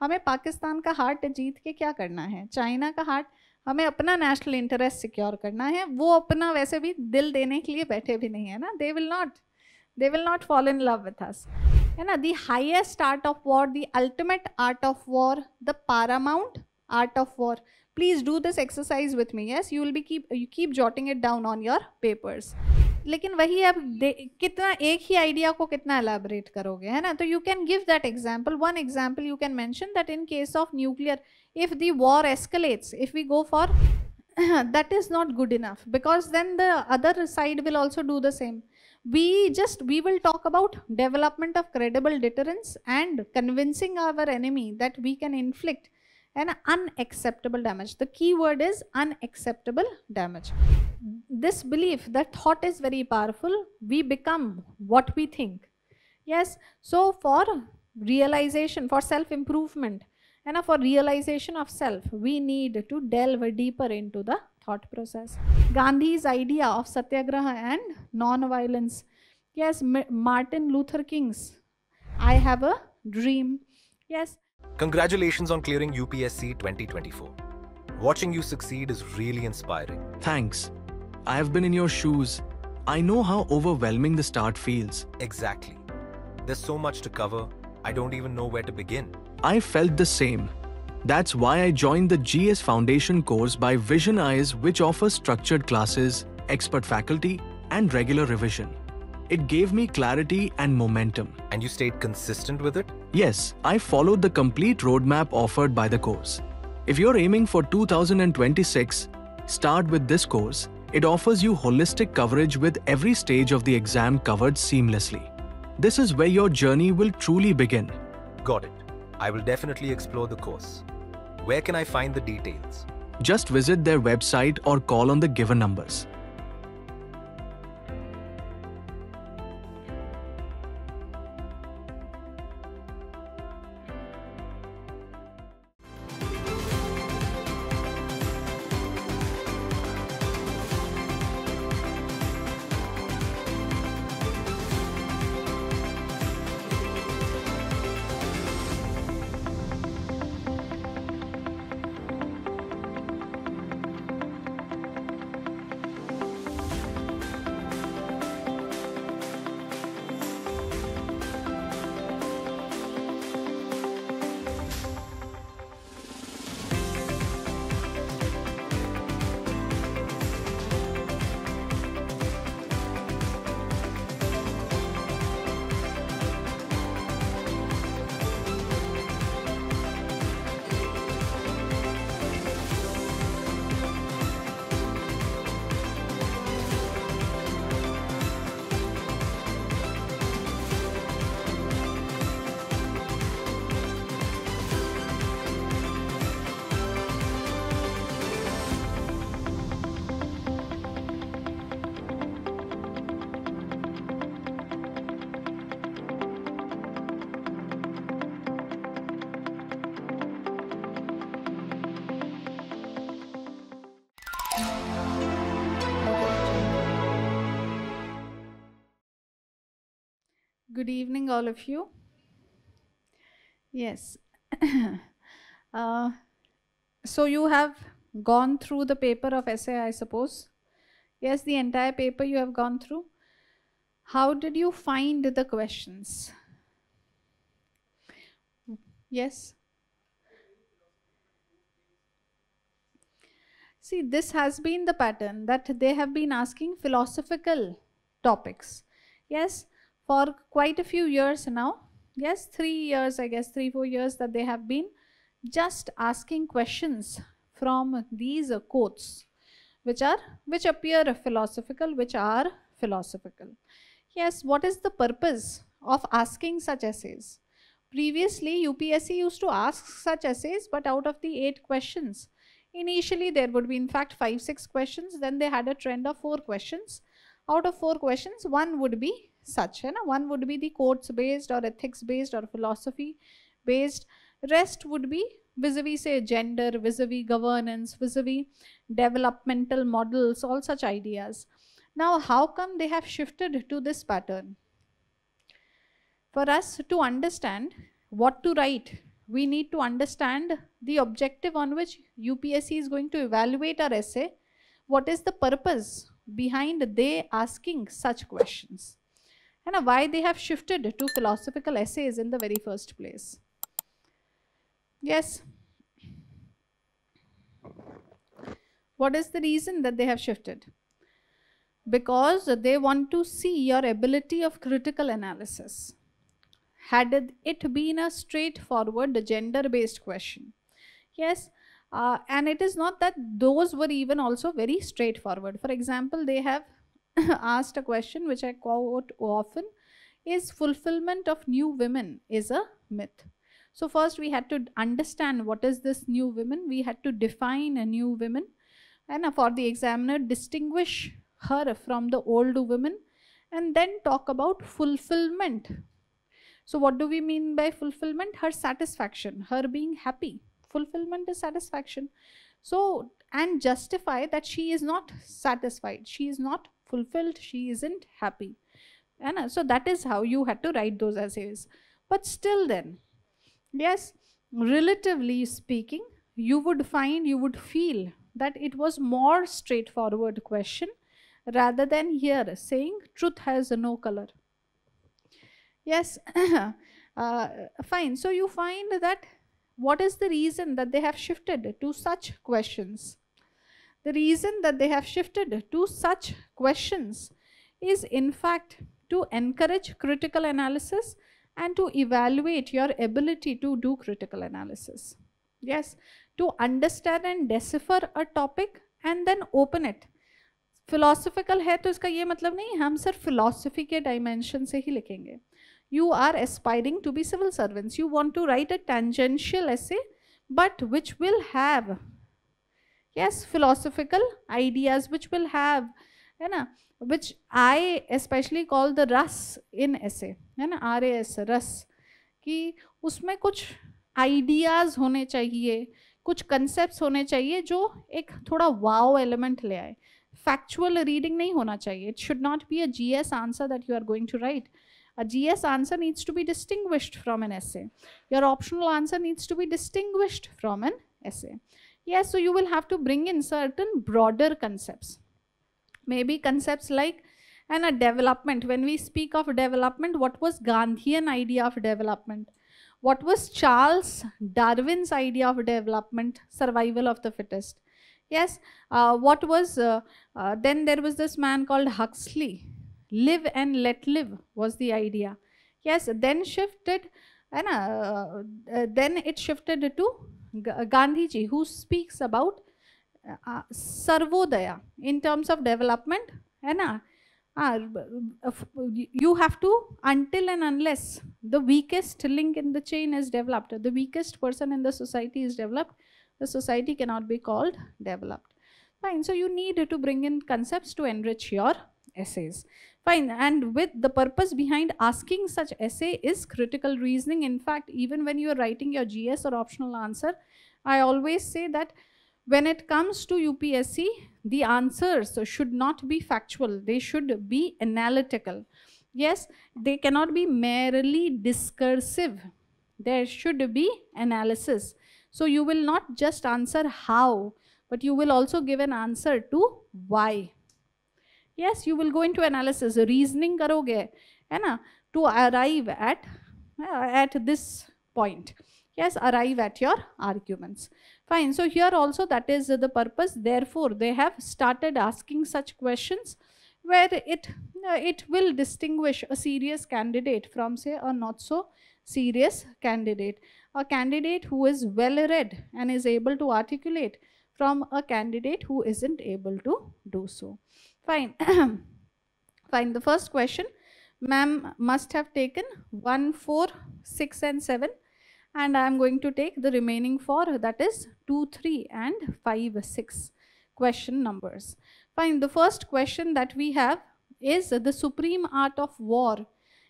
हमें पाकिस्तान का हार्ट जीत के क्या करना है, चाइना का हार्ट, हमें अपना नेशनल इंटरेस्ट सिक्योर करना है। वो अपना वैसे भी दिल देने के लिए बैठे भी नहीं है ना, they will not fall in love with us, है ना। The highest art of war, the ultimate art of war, the Paramount art of war. Please do this exercise with me, yes, you will be keep jotting it down on your papers. लेकिन वही अब कितना एक ही idea को कितना elaborate करोगे, है ना। तो you can give that example, one example you can mention that in case of nuclear, if the war escalates, if we go for that is not good enough, because then the other side will also do the same. We will talk about development of credible deterrence and convincing our enemy that we can inflict an unacceptable damage. The key word is unacceptable damage. This belief, that thought is very powerful. We become what we think. Yes, so for realization, for self improvement, and for realization of self, we need to delve deeper into the thought process. Gandhi's idea of satyagraha and non-violence. Yes, Martin Luther King's I have a dream. Yes. Congratulations on clearing UPSC 2024. Watching you succeed is really inspiring. Thanks. I have been in your shoes. I know how overwhelming the start feels. Exactly. There's so much to cover, I don't even know where to begin. I felt the same. That's why I joined the GS Foundation course by Vision Eyes, which offers structured classes, expert faculty, and regular revision. It gave me clarity and momentum. And you stayed consistent with it? Yes, I followed the complete roadmap offered by the course. If you're aiming for 2026, start with this course. It offers you holistic coverage with every stage of the exam covered seamlessly. This is where your journey will truly begin. Got it. I will definitely explore the course. Where can I find the details? Just visit their website or call on the given numbers. Good evening, all of you. Yes. So you have gone through the paper of essay, I suppose. Yes, the entire paper you have gone through. How did you find the questions? Yes. See, this has been the pattern, that they have been asking philosophical topics. Yes, for quite a few years now. Yes, 3 years, I guess 3-4 years, that they have been just asking questions from these quotes, which appear philosophical, which are philosophical. Yes, what is the purpose of asking such essays? Previously, UPSC used to ask such essays, but out of the 8 questions, initially there would be in fact 5-6 questions, then they had a trend of 4 questions. Out of 4 questions, one would be such, one would be the quotes based or ethics based or philosophy based. Rest would be vis-a-vis say gender, vis-a-vis governance, vis-a-vis developmental models, all such ideas. Now, how come they have shifted to this pattern? For us to understand what to write we need to understand the objective on which UPSC is going to evaluate our essay. What is the purpose behind they asking such questions? And why they have shifted to philosophical essays in the very first place. Yes. What is the reason that they have shifted? Because they want to see your ability of critical analysis. Had it been a straightforward gender-based question, yes, and it is not that those were even also very straightforward. For example, they have asked a question which I quote often, is fulfillment of new women is a myth. So first we had to understand what is this new women. We had to define a new woman, and for the examiner distinguish her from the old women, and then talk about fulfillment. So what do we mean by fulfillment? Her satisfaction, her being happy. Fulfillment is satisfaction. So, and justify that she is not satisfied, she is not fulfilled, she isn't happy. And so that is how you had to write those essays. But still then, yes, relatively speaking, you would find, you would feel that it was more straightforward question rather than here saying truth has no color. Yes, fine. So you find that what is the reason that they have shifted to such questions? The reason that they have shifted to such questions is in fact to encourage critical analysis and to evaluate your ability to do critical analysis. Yes, to understand and decipher a topic and then open it. Philosophical है तो इसका ये मतलब नहीं हम सिर्फ philosophy के dimension से ही लिखेंगे. You are aspiring to be civil servants. You want to write a tangential essay, but which will have, yes, philosophical ideas, which will have, है ना, which I especially call the रस in essay, है ना, RAS, रस, कि उसमें कुछ ideas होने चाहिए, कुछ concepts होने चाहिए जो एक थोड़ा wow element ले आए. Factual reading नहीं होना चाहिए. It should not be a GS answer that you are going to write. A GS answer needs to be distinguished from an essay. Your optional answer needs to be distinguished from an essay. Yes, so you will have to bring in certain broader concepts. Maybe concepts like a development. When we speak of development, what was Gandhian idea of development? What was Charles Darwin's idea of development? Survival of the fittest. Yes, what was, then there was this man called Huxley. Live and let live was the idea. Yes, then shifted, then it shifted to Gandhiji, who speaks about Sarvodaya in terms of development. You have to, until and unless the weakest link in the chain is developed, the weakest person in the society is developed, the society cannot be called developed. Fine, so you need to bring in concepts to enrich your essays. Fine, and with the purpose behind asking such essay is critical reasoning. In fact, even when you are writing your GS or optional answer, I always say that when it comes to UPSC, the answers should not be factual, they should be analytical. Yes, they cannot be merely discursive, there should be analysis. So you will not just answer how, but you will also give an answer to why. Yes, you will go into analysis, reasoning karoge, है ना, to arrive at this point. Yes, arrive at your arguments. Fine, so here also that is the purpose. Therefore, they have started asking such questions where it will distinguish a serious candidate from, say, a not so serious candidate. A candidate who is well read and is able to articulate from a candidate who isn't able to do so. Fine. Fine. The first question, ma'am must have taken 1, 4, 6 and 7, and I am going to take the remaining 4, that is 2, 3 and 5, 6 question numbers. Fine. The first question that we have is the supreme art of war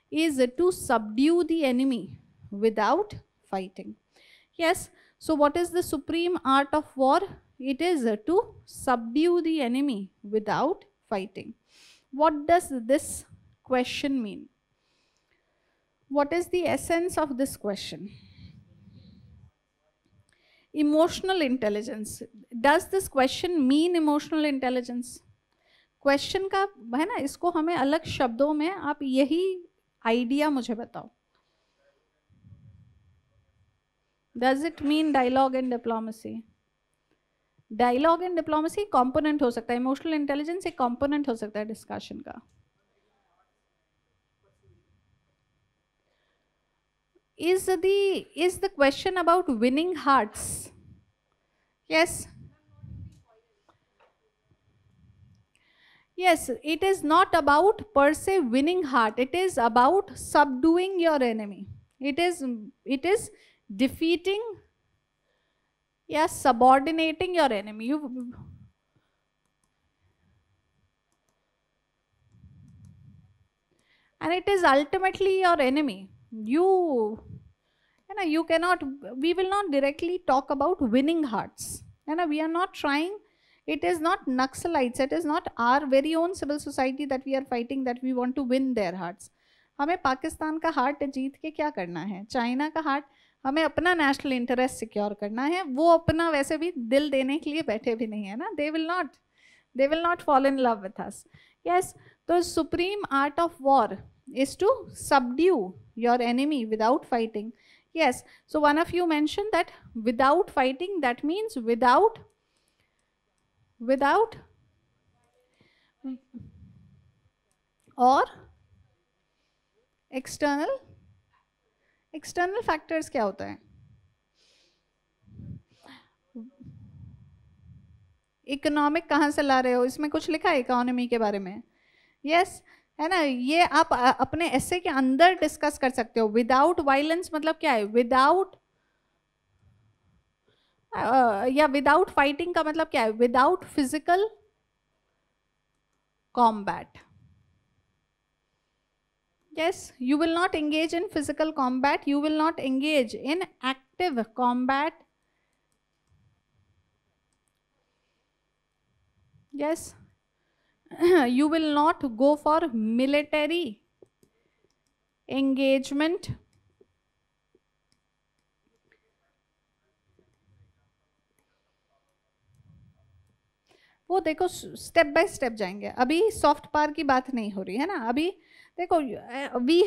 is to subdue the enemy without fighting. Yes. So what is the supreme art of war? It is to subdue the enemy without fighting. What does this question mean? What is the essence of this question? Emotional intelligence, does this question mean emotional intelligence? Question का है ना, इसको हमें अलग शब्दों में आप यही आइडिया मुझे बताओ. Does it mean dialogue and diplomacy? Dialogue and diplomacy component हो सकता है, इमोशनल इंटेलिजेंस एक कंपोनेंट हो सकता है डिस्कशन का. Is the question about winning hearts? Yes. Yes, it is not about per se winning heart. It is about subduing your enemy. It is defeating, yes, subordinating your enemy. And it is ultimately your enemy. You cannot, we will not directly talk about winning hearts. We are not trying, it is not Naxalites, it is not our very own civil society that we are fighting, that we want to win their hearts. हमें पाकिस्तान का heart जीत के क्या करना है, China का heart, हमें अपना national interest secure करना है. वो अपना वैसे भी दिल देने के लिए बैठे भी नहीं है ना. They will not fall in love with us. Yes, the supreme art of war is to subdue your enemy without fighting. Yes, so one of you mentioned that without fighting, that means without और external factors क्या होता है? Economic कहाँ से ला रहे हो, इसमें कुछ लिखा है इकोनॉमी के बारे में? यस, है ना, ये आप अपने ऐसे के अंदर डिस्कस कर सकते हो. विदाउट वायलेंस मतलब क्या है, विदाउट या विदाउट फाइटिंग का मतलब क्या है, without physical combat. Yes, you will not engage in physical combat, you will not engage in active combat. Yes, you will not go for military engagement. वो देखो स्टेप बाय स्टेप जाएंगे, अभी soft power की बात नहीं हो रही है ना. अभी देखो we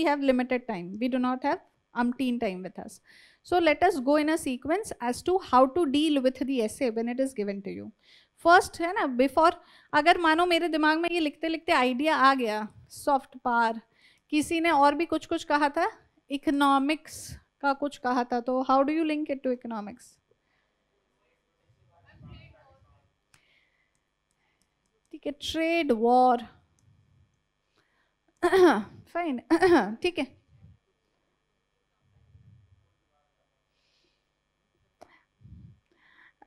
have limited time, we do not have umpteen time with us. So let us go in a sequence as to how to deal with the essay when it is given to you. First है ना, before, अगर मानो मेरे दिमाग में ये लिखते लिखते आइडिया आ गया सॉफ्ट पावर, किसी ने और भी कुछ कुछ कहा था, इकोनॉमिक्स का कुछ कहा था, तो how do you link it to economics? ठीक है, ट्रेड वॉर, फाइन, ठीक है.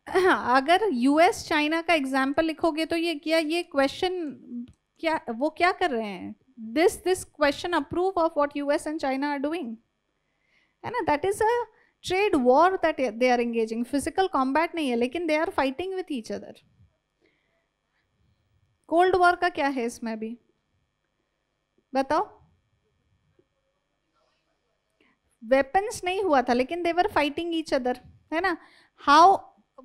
अगर यूएस चाइना का एग्जाम्पल लिखोगे तो ये क्वेश्चन क्या, वो क्या कर रहे हैं, this question approve of what US and China are doing, है ना. That is a trade war that they are engaging. Physical combat नहीं है, लेकिन they are fighting with each other. Cold war का क्या है इसमें अभी बताओ? वेपन्स नहीं हुआ था, लेकिन दे वर फाइटिंग ईच अदर, है ना. हाउ,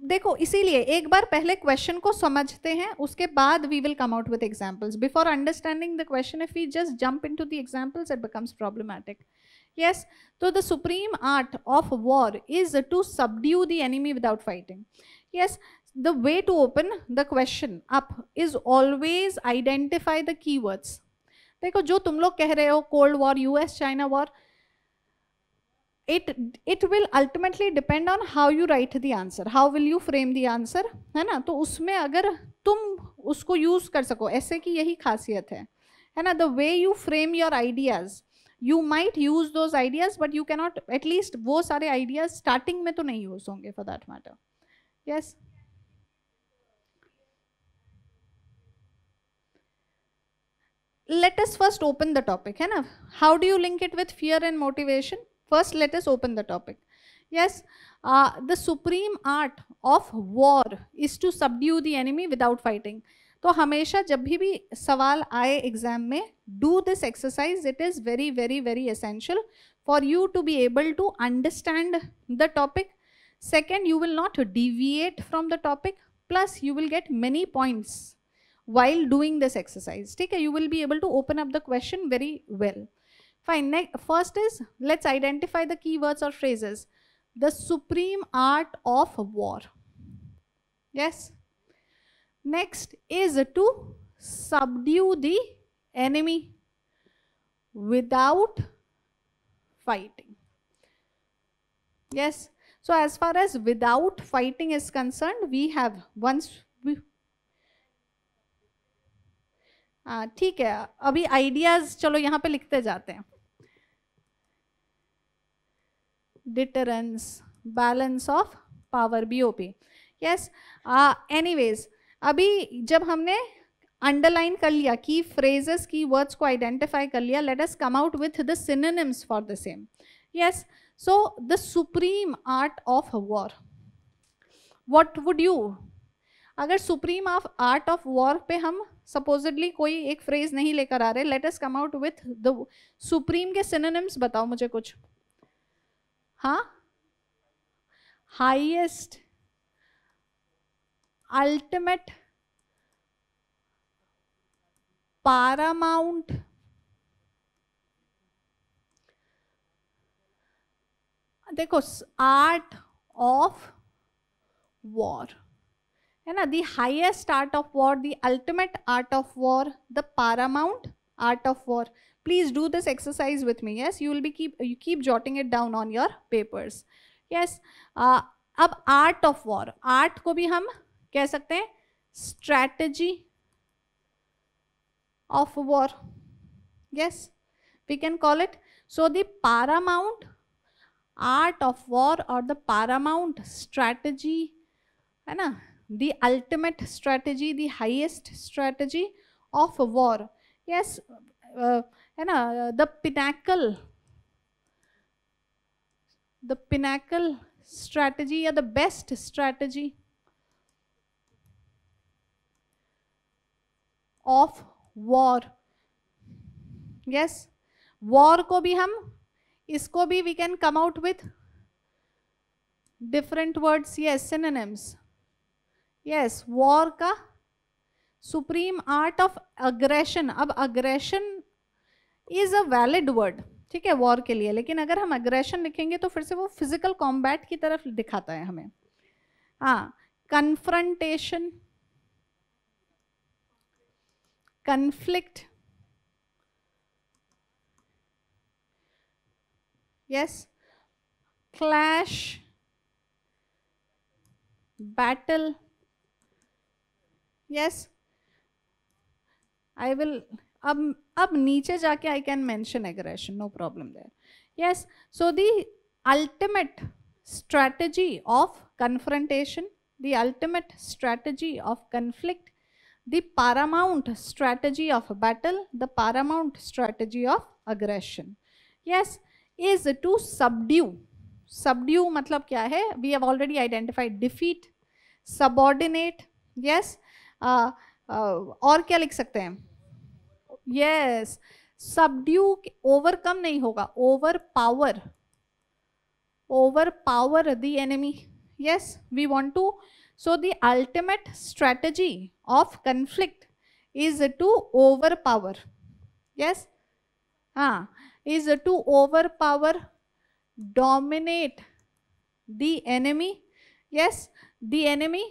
देखो इसीलिए एक बार पहले क्वेश्चन को समझते हैं, उसके बाद we will come out with examples. Before understanding the question, if we just jump into the examples, it becomes problematic. Yes, तो the supreme art of war is to subdue the enemy without fighting. Yes, the way to open the question up is always identify the keywords. देखो जो तुम लोग कह रहे हो, cold war, US China war, it will ultimately depend on how you write the answer, how will you frame the answer, है ना. तो उसमें अगर तुम उसको यूज कर सको, ऐसे की यही खासियत है ना. the way you frame your ideas, you might use those ideas, but you cannot, at least वो सारे ideas starting में तो नहीं यूज होंगे for that matter. yes, let us first open the topic, है ना. how do you link it with fear and motivation? First let us open the topic. Yes, the supreme art of war is to subdue the enemy without fighting. तो हमेशा जब भी सवाल आए exam में, do this exercise. It is very very very essential for you to be able to understand the topic. Second, you will not deviate from the topic, plus you will get many points while doing this exercise. ठीक है, you will be able to open up the question very well. Fine. First is, let's identify the keywords or phrases. The supreme art of war. Yes. Next is to subdue the enemy without fighting. Yes. So as far as without fighting is concerned, we have ठीक है, अभी ideas चलो यहाँ पे लिखते जाते हैं. Deterrence, balance of power, BOP. Yes. Anyways, अभी जब हमने अंडरलाइन कर लिया, की फ्रेजेस, की वर्ड्स को आइडेंटिफाई कर लिया, let us come out with the synonyms for the same. Yes. So the supreme art of war, what would you, अगर सुप्रीम आर्ट ऑफ वॉर पे हम सपोजिडली कोई एक फ्रेज नहीं लेकर आ रहे, let us come out with the supreme के synonyms बताओ मुझे कुछ. हाँ, हाईएस्ट, अल्टीमेट, पारामाउंट, देखो आर्ट ऑफ वॉर है ना, the highest art of war, the ultimate art of war, the Paramount art of war. Please do this exercise with me. Yes, you will be keep jotting it down on your papers. Yes. अब art of war, art को भी हम कह सकते हैं strategy of war. Yes, we can call it. So the paramount art of war or the paramount strategy है ना, the ultimate strategy, the highest strategy of war. Yes. है ना, the pinnacle strategy या the best strategy of war. Yes. war को भी हम, इसको भी we can come out with different words. Yes, synonyms. Yes, war का supreme art of aggression. अब aggression is a valid word, ठीक है, वॉर के लिए, लेकिन अगर हम अग्रेशन लिखेंगे तो फिर से वो फिजिकल कॉम्बैट की तरफ दिखाता है हमें. हाँ, confrontation, conflict, yes, clash, battle. Yes, I will अब नीचे जाके I can mention aggression, no problem there. Yes. So the ultimate strategy of confrontation, the ultimate strategy of conflict, the paramount strategy of battle, the paramount strategy of aggression. Yes, is to subdue. Subdue मतलब क्या है, we have already identified, defeat, subordinate. Yes. और क्या लिख सकते हैं. Yes, subdue, overcome नहीं होगा, overpower, overpower the enemy. Yes, we want to, so the ultimate strategy of conflict is to overpower. Yes. हाँ, is to overpower, dominate the enemy. Yes, the enemy,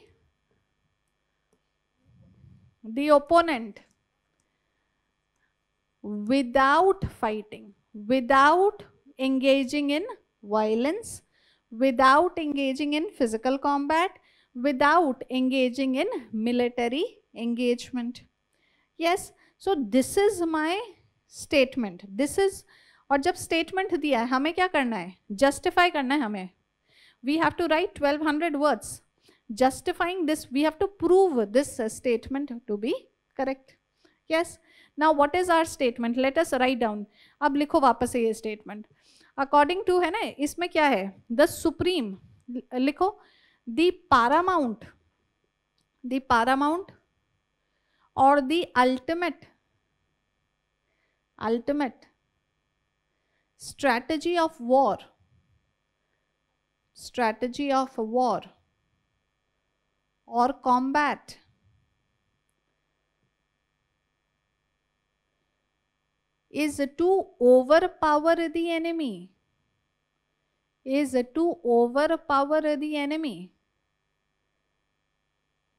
the opponent, without fighting, without engaging in violence, without engaging in physical combat, without engaging in military engagement. Yes. So this is my statement. This is, और जब statement दिया है हमें क्या करना है, justify करना है हमें. We have to write 1200 words. Justifying this, we have to prove this statement to be correct. Yes. Now what is our statement? Let us write down. अब लिखो वापस से ये statement. According to है ना, इसमें क्या है, the supreme, लिखो, the paramount or the ultimate strategy of war. strategy of war or combat is to overpower the enemy, is to overpower the enemy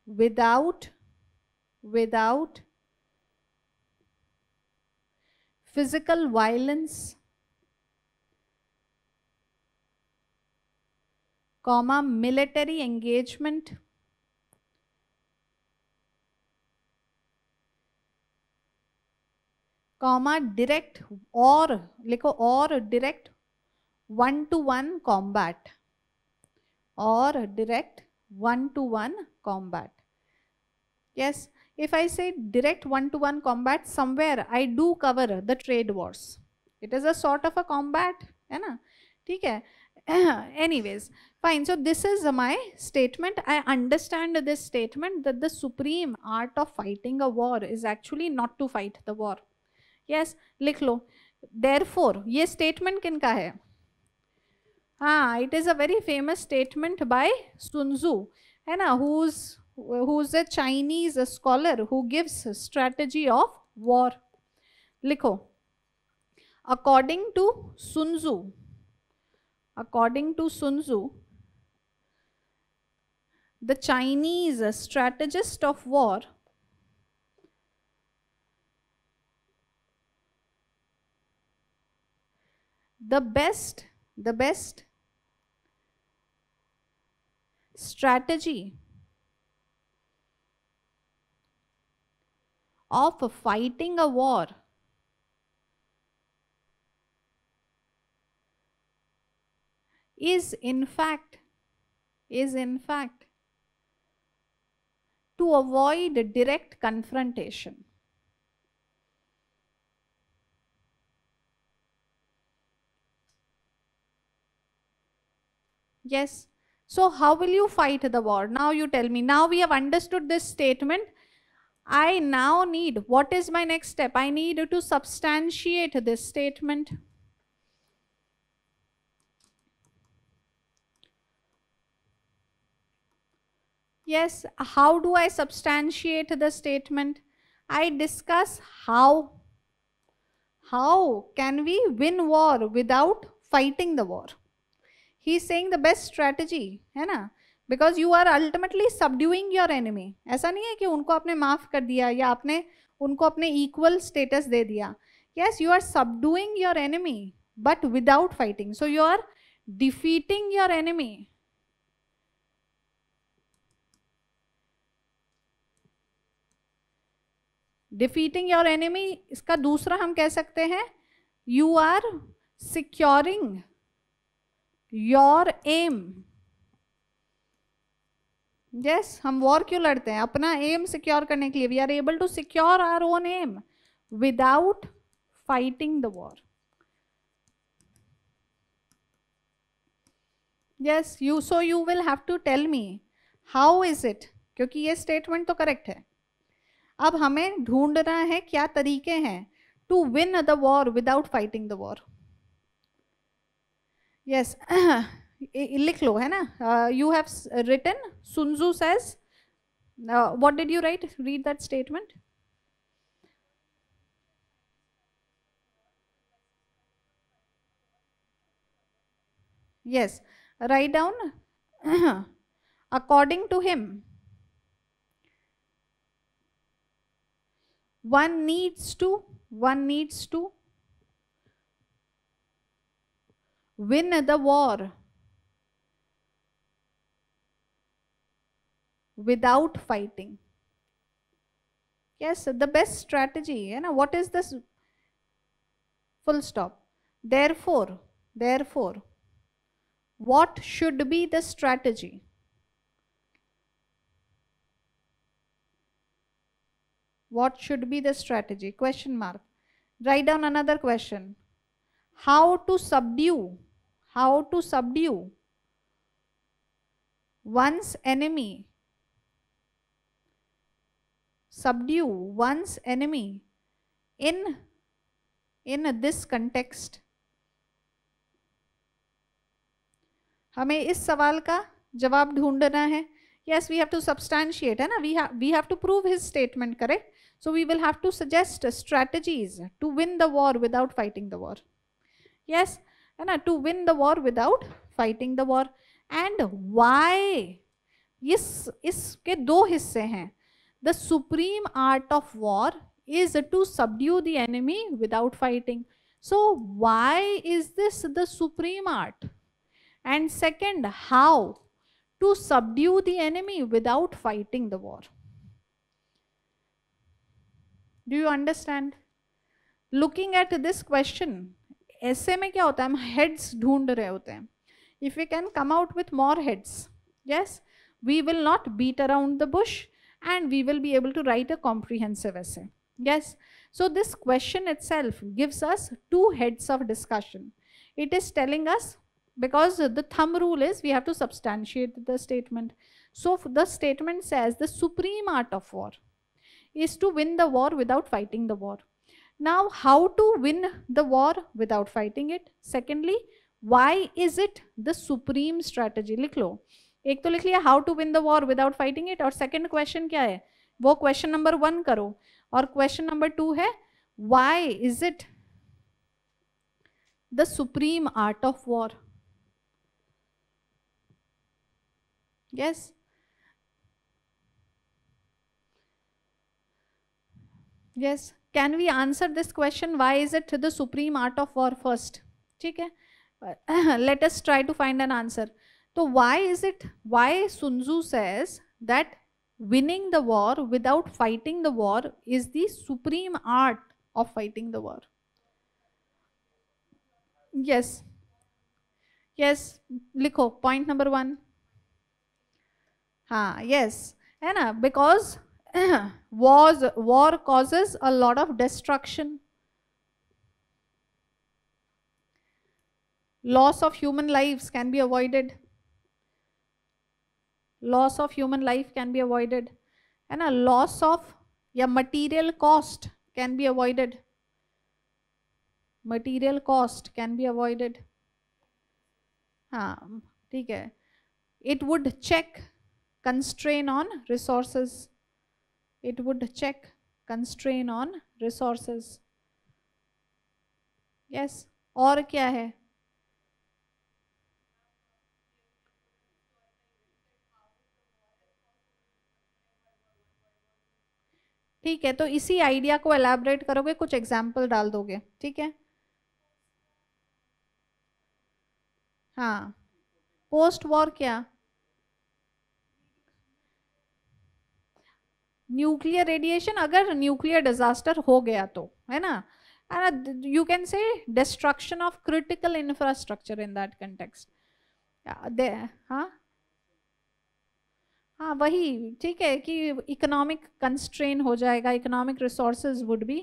without physical violence, comma military engagement, comma direct और लिखो और direct one-to-one combat, or direct one-to-one combat. Yes, if I say direct one-to-one combat, somewhere I do cover the trade wars. It is a sort of a combat, है ना? ठीक है? Anyways, fine. So this is my statement. I understand this statement that the supreme art of fighting a war is actually not to fight the war. Yes, लिख लो. Therefore, ये statement किनका है? हाँ, it is a very famous statement by Sun Tzu, है ना? Who's a Chinese scholar who gives strategy of war. लिखो. According to Sun Tzu, the Chinese strategist of war the best strategy of fighting a war is in fact to avoid direct confrontation. Yes. So how will you fight the war? Now you tell me. Now we have understood this statement. I now need, what is my next step? I need to substantiate this statement. Yes, how do I substantiate the statement? I discuss how can we win war without fighting the war. He is saying the best strategy, है ना? Because you are ultimately subduing your enemy. ऐसा नहीं है कि उनको आपने माफ कर दिया या आपने उनको अपने equal status दे दिया. Yes, you are subduing your enemy, but without fighting. So you are defeating your enemy. Defeating your enemy, इसका दूसरा हम कह सकते हैं, you are securing your aim. Yes, हम वॉर क्यों लड़ते हैं? अपना एम सिक्योर करने के लिए. We are able to secure our own aim without fighting the war. Yes, so you will have to tell me how is it, क्योंकि ये स्टेटमेंट तो करेक्ट है. अब हमें ढूंढना है क्या तरीके हैं to win the war without fighting the war. Yes. लिख लो, है ना? You have written, Sun Tzu says, what did you write? Read that statement. Yes, write down. According to him, one needs to win the war without fighting. Yes, the best strategy, you know, what is this? Full stop. Therefore, what should be the strategy? What should be the strategy? Question mark. Write down another question. How to subdue one's enemy. Subdue one's enemy in this context. हमें इस सवाल का जवाब ढूंढना है. Yes, we have to substantiate, है ना, we have to prove his statement, correct? So we will have to suggest strategies to win the war without fighting the war. Yes, है ना, to win the war without fighting the war. And why? इसके दो हिस्से हैं. The supreme art of war is to subdue the enemy without fighting. So why is this the supreme art? And second, how to subdue the enemy without fighting the war? Do you understand? Looking at this question, ऐसे में क्या होता है, हम heads ढूंढ रहे होते हैं. If we can come out with more heads, yes, we will not beat around the bush and we will be able to write a comprehensive essay. Yes, so this question itself gives us two heads of discussion. It is telling us, because the thumb rule is we have to substantiate the statement. So the statement says the supreme art of war is to win the war without fighting the war. Now, how to win the war without fighting it? Secondly, why is it the supreme strategy? लिख लो. एक तो लिख लिया how to win the war without fighting it, और second question क्या है, वो question number 1 करो, और question number 2 है why is it the supreme art of war? Yes. Yes. Can we answer this question, why is it the supreme art of war, first? ठीक है. Let us try to find an answer. So why is it, why Sun Tzu says that winning the war without fighting the war is the supreme art of fighting the war? Yes. Yes. लिखो point number 1. हाँ, yes, है ना, because war causes a lot of destruction. Loss of human lives can be avoided. Loss of human life can be avoided. And a loss of material cost can be avoided. Material cost can be avoided. हाँ, ठीक है. It would check constrain on resources. It would check constrain on resources. Yes. और क्या है? ठीक है, तो इसी आइडिया को एलैबोरेट करोगे, कुछ एग्जाम्पल डाल दोगे, ठीक है. हाँ, पोस्ट वॉर क्या? न्यूक्लियर रेडिएशन, अगर न्यूक्लियर डिजास्टर हो गया तो, है ना, you can say destruction of critical infrastructure in that context. हाँ वही, ठीक है, कि इकोनॉमिक कंस्ट्रेन हो जाएगा, economic resources would be,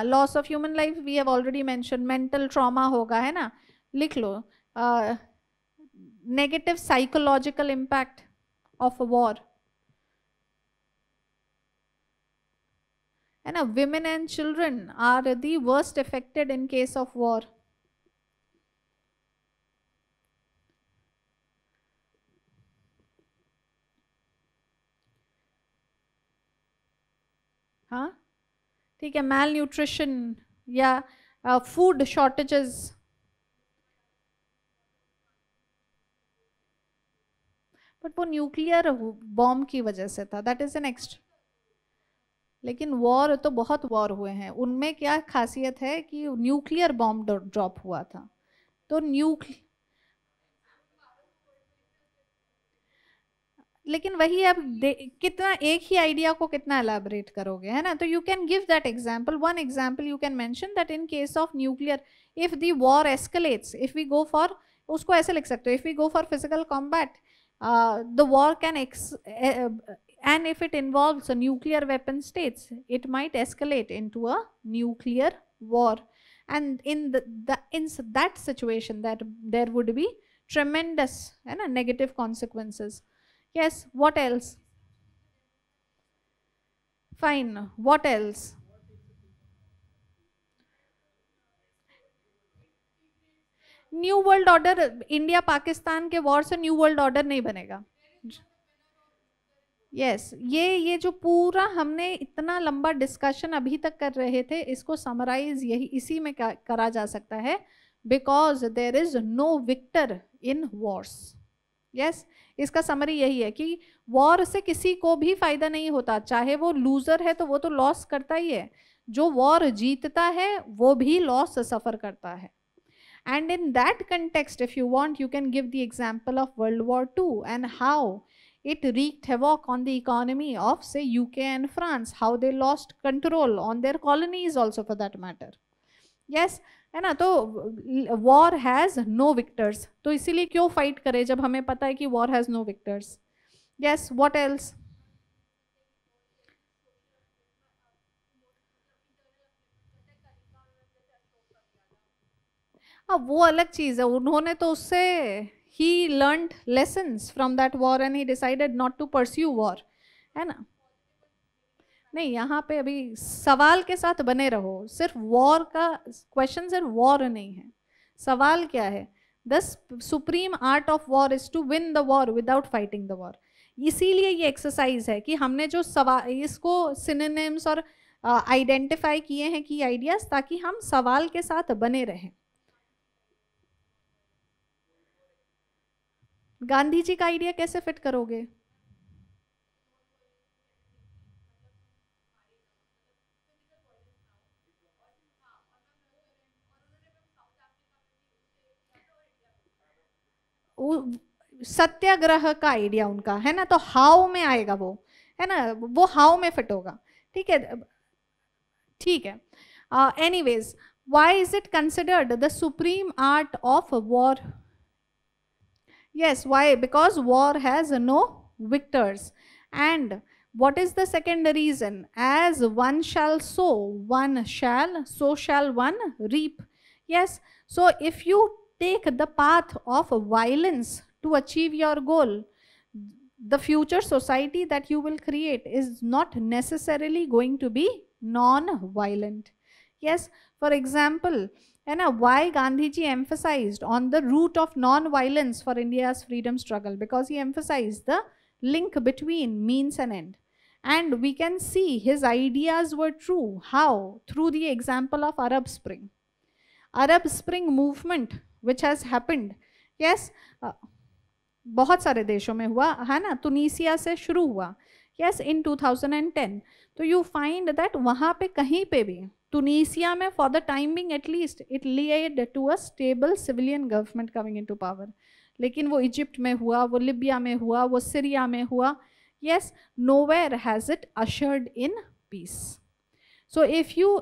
loss of human life we have already mention, mental trauma होगा, है ना, लिख लो. Negative psychological impact of a war, है ना, women and children are the worst affected in case of war. हाँ, ठीक है, मैल न्यूट्रिशन या फूड शॉर्टेजेस. बट वो न्यूक्लियर बॉम्ब की वजह से था, दैट इज एन नेक्स्ट. लेकिन वॉर तो बहुत वॉर हुए हैं, उनमें क्या खासियत है कि न्यूक्लियर बॉम्ब ड्रॉप हुआ था. तो लेकिन वही अब कितना एक ही आइडिया को कितना एलैबोरेट करोगे, है ना. तो you can give that example, one example you can mention that in case of nuclear, if the war escalates, if we go for, उसको ऐसे लिख सकते हो, if we go for physical combat, the war can and if it involves a nuclear weapon states, it might escalate into a nuclear war, and in that situation that there would be tremendous negative consequences. Yes, what else? Fine, what else? New world order, India Pakistan के war से new world order नहीं बनेगा। Yes ये जो पूरा हमने इतना लंबा डिस्कशन अभी तक कर रहे थे, इसको समराइज यही इसी में करा जा सकता है, because there is no victor in wars. Yes इसका समरी यही है कि वॉर से किसी को भी फायदा नहीं होता, चाहे वो लूजर है तो वो तो लॉस करता ही है, जो वॉर जीतता है वो भी लॉस सफर करता है। And in that context, if you want, you can give the example of World War II and how it wreaked havoc on the economy of, say, UK and France, how they lost control on their colonies also for that matter. Yes, है ना, तो war has no victors, तो इसीलिए क्यों fight करें जब हमें पता है कि war has no victors. Yes, what else? अब वो अलग चीज़ है, उन्होंने तो उससे he learned lessons from that war and he decided not to pursue war, है ना। नहीं, यहाँ पे अभी सवाल के साथ बने रहो, सिर्फ वॉर का क्वेश्चन सिर्फ वॉर नहीं है, सवाल क्या है, the supreme art of war is to win the war without fighting the war. इसीलिए ये एक्सरसाइज है कि हमने जो सवाल इसको सिनोनिम्स और आइडेंटिफाई किए हैं की आइडियाज, ताकि हम सवाल के साथ बने रहें। गांधी जी का आइडिया कैसे फिट करोगे? सत्याग्रह का आइडिया उनका है ना, तो हाउ में आएगा वो, है ना, वो हाउ में फिट होगा। ठीक है, ठीक है। Anyways, why is it considered the supreme art of war? Yes, why? Because war has no victors. And what is the second reason? As one shall sow, one shall, so shall one reap. Yes, so if you take the path of violence to achieve your goal, the future society that you will create is not necessarily going to be non-violent. Yes, for example, and why Gandhi ji emphasized on the root of non-violence for India's freedom struggle? Because he emphasized the link between means and end. And we can see his ideas were true. How? Through the example of Arab Spring. Arab Spring movement which has happened. Yes, बहुत सारे देशों में हुआ है ना, तुनीसिया से शुरू हुआ। Yes, in 2010. तो you find that वहाँ पे कहीं पे भी Tunisia में for the time being at least it led to a stable civilian government coming into power. लेकिन वो इजिप्ट में हुआ, वो लिबिया में हुआ, वो सीरिया में हुआ. Yes, nowhere has it ushered in peace. So if you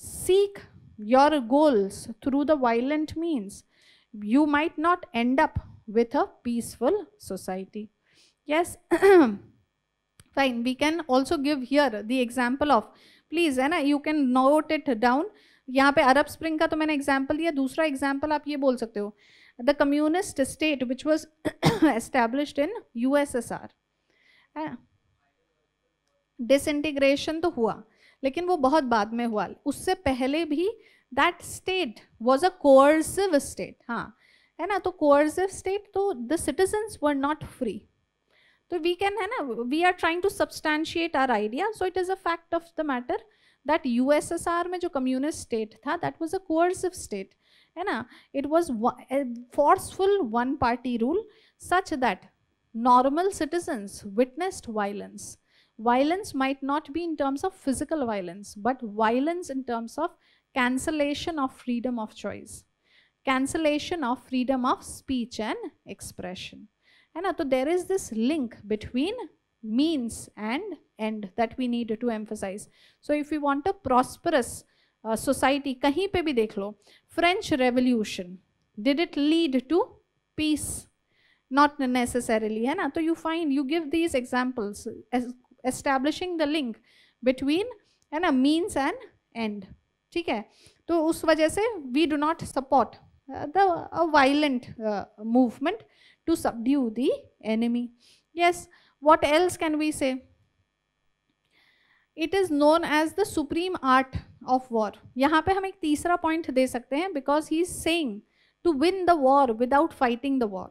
seek your goals through the violent means, you might not end up with a peaceful society. Yes, fine. We can also give here the example of, please है ना, you can note it down. यहाँ पे अरब spring का तो मैंने example दिया, दूसरा example आप ये बोल सकते हो, the communist state which was established in USSR। Disintegration तो हुआ लेकिन वो बहुत बाद में हुआ, उससे पहले भी that state was a coercive state. हाँ है ना, तो कोअर्सिव स्टेट, तो the citizens were not free. तो वी कैन, है ना, we are trying to substantiate our idea. So it is a fact of the matter that USSR में जो कम्युनिस्ट स्टेट था, that was a coercive state, है ना। It was forceful one party rule such that normal citizens witnessed violence. Violence might not be in terms of physical violence, but violence in terms of cancellation of freedom of choice, cancellation of freedom of speech and expression. And so there is this link between means and end that we need to emphasize. So if we want a prosperous society, kahin pe bhi dekh lo, French Revolution, did it lead to peace? Not necessarily, है ना। तो you find, you give these examples as establishing the link between, है ना, means and end, ठीक है। तो उस वजह से we do not support a violent movement to subdue the enemy. Yes, what else can we say? It is known as the supreme art of war. यहाँ पे हम एक तीसरा point दे सकते हैं, because he is saying to win the war without fighting the war.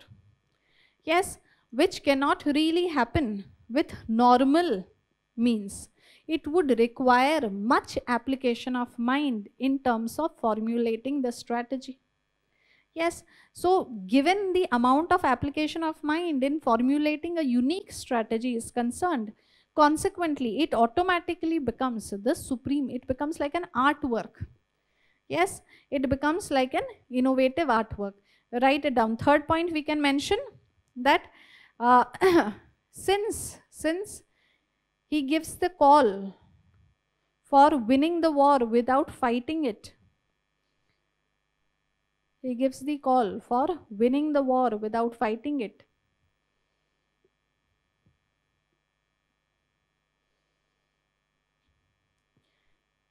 Yes, which cannot really happen with normal means. It would require much application of mind in terms of formulating the strategy. Yes, so given the amount of application of mind in formulating a unique strategy is concerned, consequently, it automatically becomes the supreme, it becomes like an artwork. Yes, it becomes like an innovative artwork. Write it down. Third point we can mention that since he gives the call for winning the war without fighting it, he gives the call for winning the war without fighting it.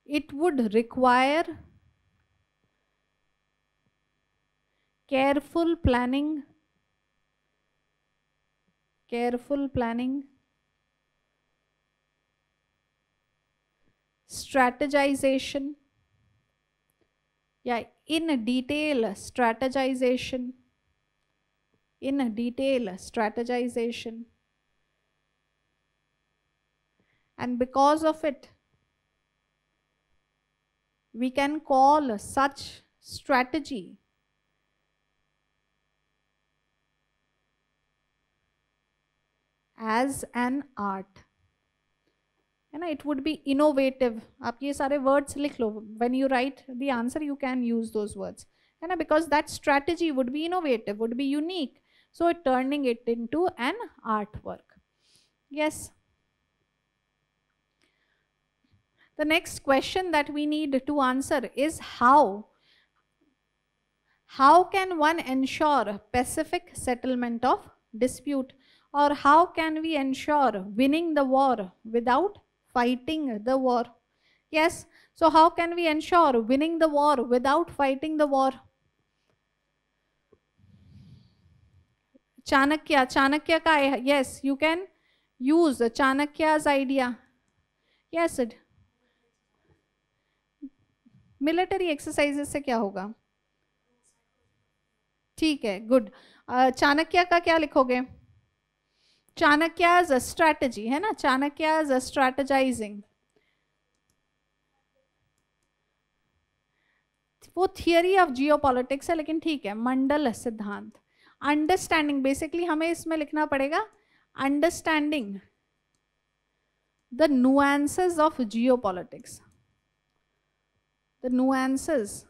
It would require careful planning, strategization, in detail strategization, and because of it, we can call such strategy as an art. है ना, it would be innovative. आप ये सारे words लिख लो. When you write the answer, you can use those words. है ना, because that strategy would be innovative, would be unique. So turning it into an artwork. Yes. The next question that we need to answer is how. How can one ensure pacific settlement of dispute? Or how can we ensure winning the war without fighting the war? Yes, so how can we ensure winning the war without fighting the war? Chanakya ka, yes, you can use Chanakya's idea. Yes, military exercises से क्या होगा? ठीक है, good. Chanakya का क्या लिखोगे? चाणक्य's strategy है ना, चाणक्य's strategizing. वो थियरी ऑफ जियोपॉलिटिक्स है, लेकिन ठीक है, मंडल सिद्धांत. अंडरस्टैंडिंग, बेसिकली हमें इसमें लिखना पड़ेगा understanding the nuances of geopolitics. The nuances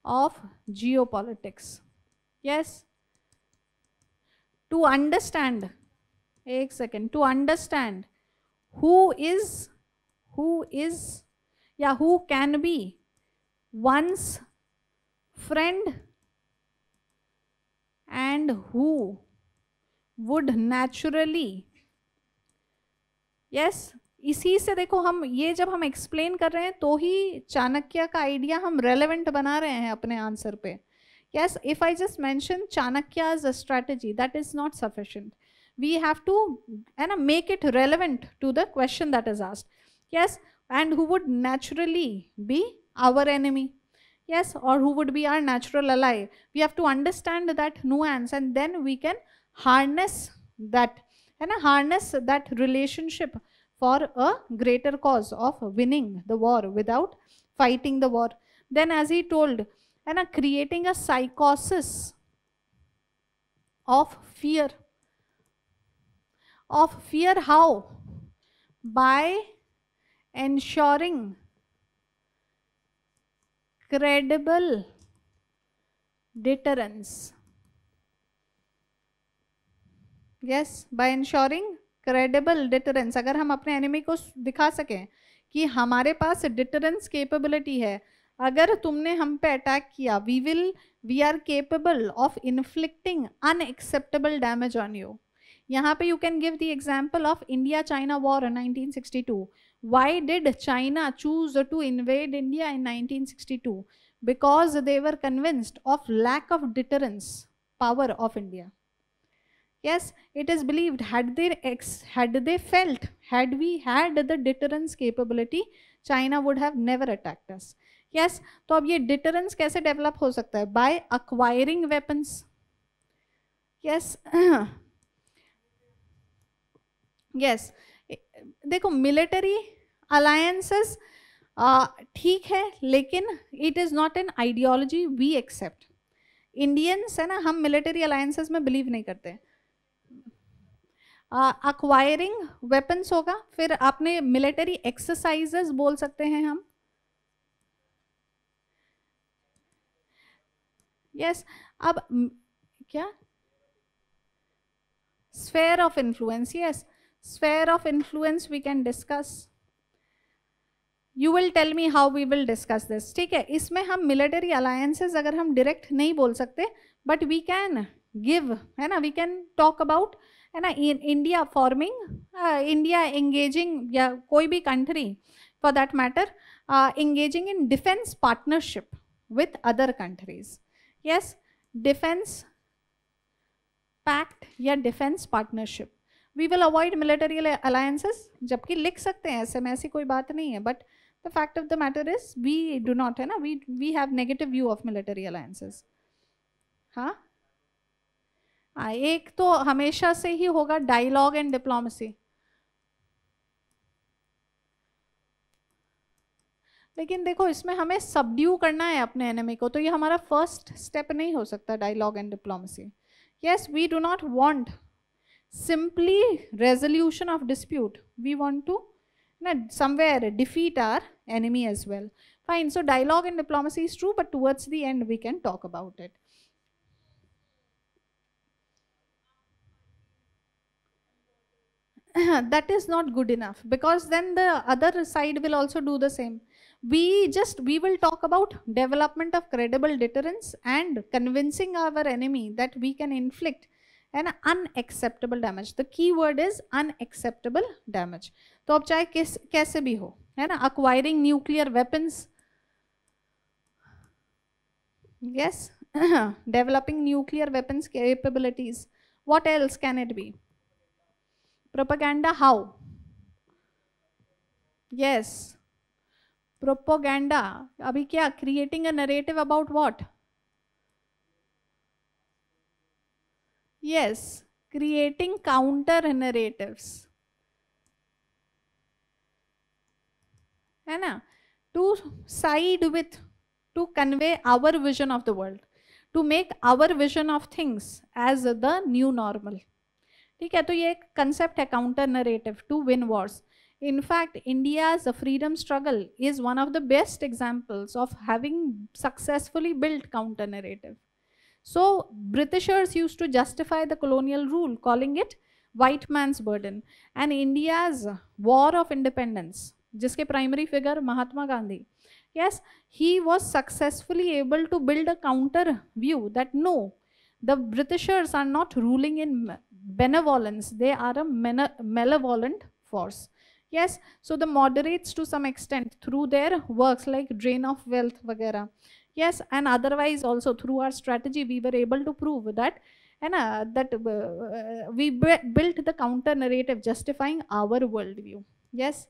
of geopolitics. Yes, to understand, एक second, to understand who can be one's friend and who would naturally, yes, इसी से देखो, हम ये जब हम एक्सप्लेन कर रहे हैं तो ही चाणक्य का आइडिया हम रेलेवेंट बना रहे हैं अपने आंसर पे. Yes, if I just mention Chanakya's strategy, that is not sufficient. We have to make it relevant to the question that is asked. Yes, and who would naturally be our enemy? Yes, or who would be our natural ally? We have to understand that nuance, and then we can harness that relationship for a greater cause of winning the war without fighting the war. Then, as he told, creating a psychosis of fear. Of fear how? By ensuring credible deterrence. Yes, by ensuring credible deterrence. अगर हम अपने enemy को दिखा सकें कि हमारे पास deterrence capability है, अगर तुमने हम पे अटैक किया, we are capable of inflicting unacceptable damage on you. यहाँ पे you can give the example of India-China war in 1962. Why did China choose to invade India in 1962? Because they were convinced of lack of deterrence power of India. Yes, it is believed, had we had the deterrence capability, China would have never attacked us. Yes तो अब ये deterrence कैसे develop हो सकता है? By acquiring weapons. Yes yes देखो military alliances ठीक है, लेकिन it is not an ideology we accept. Indians है ना, हम मिलिट्री अलायंसेस में बिलीव नहीं करते. अक्वायरिंग वेपन्स होगा, फिर आपने मिलिट्री एक्सरसाइजेस बोल सकते हैं हम. यस अब क्या sphere of influence. Yes sphere of influence we can discuss. You will tell me how we will discuss this. ठीक है, इसमें हम मिलिट्री अलायंसेस अगर हम डायरेक्ट नहीं बोल सकते, बट वी कैन गिव, है ना, वी कैन टॉक अबाउट, है ना, इंडिया फॉर्मिंग, इंडिया एंगेजिंग, या कोई भी country for that matter engaging in defence partnership with other countries. Yes defence pact या defence partnership. We will avoid military alliances, जबकि लिख सकते हैं ऐसे में, ऐसी कोई बात नहीं है, but the fact of the matter is we do not, है ना, we have negative view of military alliances. हाँ एक तो हमेशा से ही होगा डायलॉग एंड डिप्लोमेसी. लेकिन देखो इसमें हमें सबड्यू करना है अपने एनिमी को, तो ये हमारा फर्स्ट स्टेप नहीं हो सकता dialogue and diplomacy. Yes we do not want simply resolution of dispute. We want to somewhere defeat our enemy as well. Fine, so dialogue and diplomacy is true, but towards the end we can talk about it. That is not good enough, because then the other side will also do the same. We will talk about development of credible deterrence and convincing our enemy that we can inflict an unacceptable damage. The key word is unacceptable damage. तो अब चाहे कैसे भी हो, है ना, acquiring nuclear weapons, yes, developing nuclear weapons capabilities. What else can it be? Propaganda. How? Yes, propaganda. अभी क्या? Creating a narrative about what? Yes, creating counter narratives, है ना, to side with, to convey our vision of the world, to make our vision of things as the new normal. ठीक है, तो ये एक concept है counter narrative to win wars. In fact, India's freedom struggle is one of the best examples of having successfully built counter narrative. So Britishers used to justify the colonial rule, calling it white man's burden. And India's war of independence, जिसके primary figure Mahatma Gandhi, yes, he was successfully able to build a counter view that no, the Britishers are not ruling in benevolence, they are a malevolent force. Yes, so the moderates to some extent through their works like Drain of Wealth वगैरह. Yes, and otherwise also through our strategy we were able to prove that, that we built the counter narrative justifying our worldview. Yes.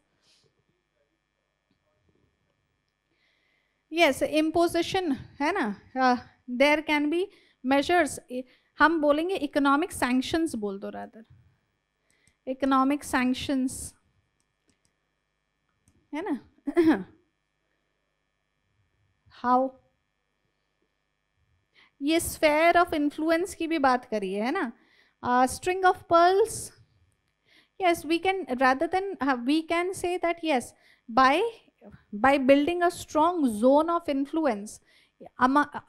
Yes, imposition, है ना, there can be measures. हम बोलेंगे economic sanctions बोल दो rather. Economic sanctions, है ना. How? ये sphere of influence की भी बात करी है ना. String of pearls. yes, we can, rather than we can say that yes, by building a strong zone of influence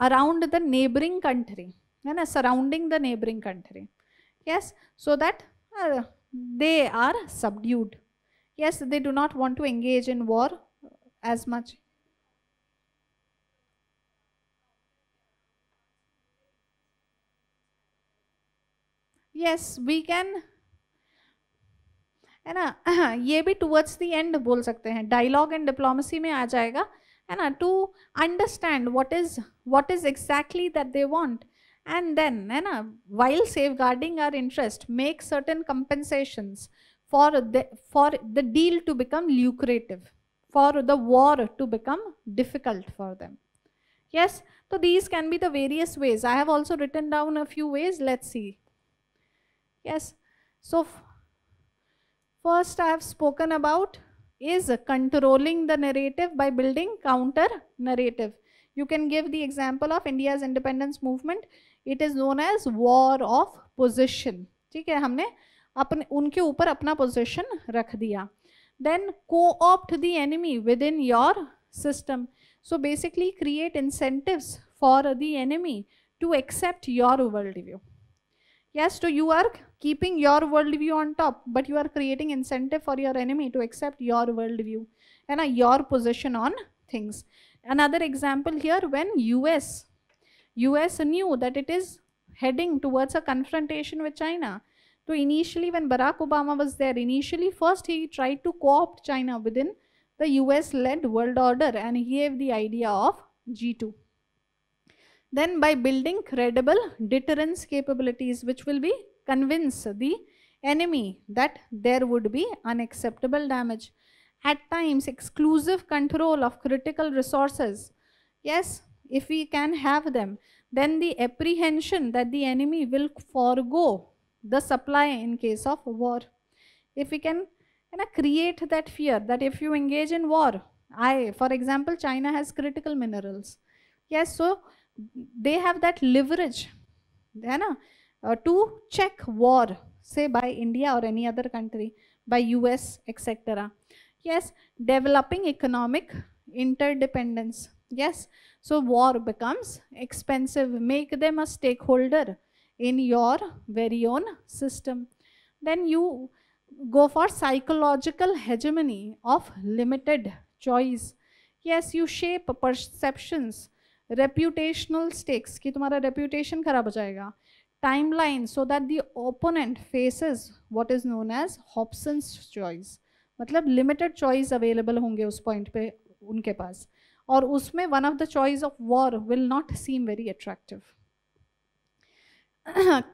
around the neighboring country, है ना, surrounding the neighboring country. Yes, so that they are subdued. Yes, they do not want to engage in war as much. Yes, we can, है ना, ये भी towards the end बोल सकते हैं, dialogue and diplomacy में आ जाएगा, है ना, to understand what is exactly that they want, and then, है ना, while safeguarding our interest, make certain compensations for the deal to become lucrative for the war to become difficult for them. Yes, so these can be the various ways. I have also written down a few ways. Let's see. Yes, so first I have spoken about is controlling the narrative by building counter narrative. You can give the example of India's independence movement. It is known as war of position. ठीक है, हमने अपने उनके ऊपर अपना position रख दिया. Then co-opt the enemy within your system. So basically create incentives for the enemy to accept your worldview. Yes, so you are keeping your worldview on top, but you are creating incentive for your enemy to accept your worldview and your position on things. Another example here, when US knew that it is heading towards a confrontation with China. So initially when Barack Obama was there, first he tried to co-opt China within the US-led world order, and he gave the idea of G2. Then by building credible deterrence capabilities, which will be convince the enemy that there would be unacceptable damage. At times, exclusive control of critical resources. Yes, if we can have them, then the apprehension that the enemy will forego the supply in case of war. If we can create that fear that if you engage in war, for example, China has critical minerals. Yes, so they have that leverage to check war, say by India or any other country, by US, etc. Yes, developing economic interdependence. Yes, so war becomes expensive. Make them a stakeholder in your very own system. Then you go for psychological hegemony of limited choice. Yes, you shape perceptions, reputational stakes कि तुम्हारा reputation खराब हो जाएगा, timeline so that the opponent faces what is known as Hobson's choice. मतलब limited choice available होंगे उस point पे उनके पास, और उसमें one of the choice of war will not seem very attractive.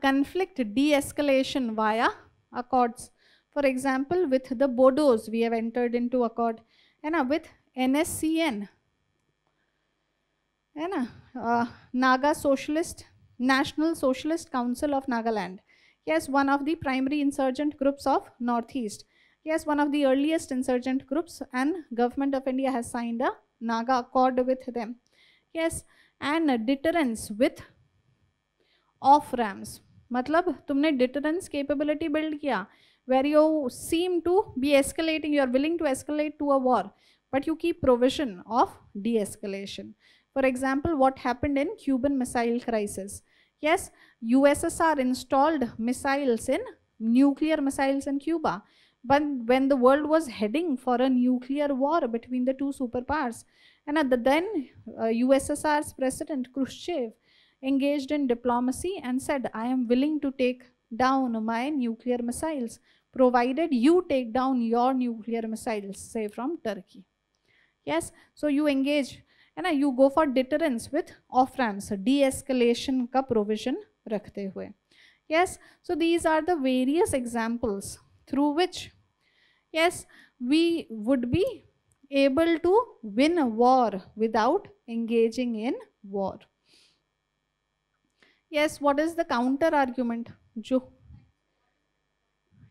Conflict de-escalation via accords. For example, with the Bodos, we have entered into accord, and with NSCN, Naga Socialist, National Socialist Council of Nagaland. Yes, one of the primary insurgent groups of Northeast. Yes, one of the earliest insurgent groups, and Government of India has signed a Naga accord with them. Yes, and deterrence with off-ramps. मतलब तुमने deterrence capability build किया, where you seem to be escalating, you are willing to escalate to a war, but you keep provision of de-escalation. For example, what happened in Cuban Missile Crisis? Yes, USSR installed missiles in nuclear missiles in Cuba, but when the world was heading for a nuclear war between the two superpowers, and at the then USSR's President Khrushchev engaged in diplomacy and said, I am willing to take down my nuclear missiles, provided you take down your nuclear missiles, say from Turkey. Yes, so you engage and you go for deterrence with off-ramps, de-escalation ka provision rakhte hue. Yes, so these are the various examples through which, yes, we would be able to win a war without engaging in war. Yes, what is the counter argument?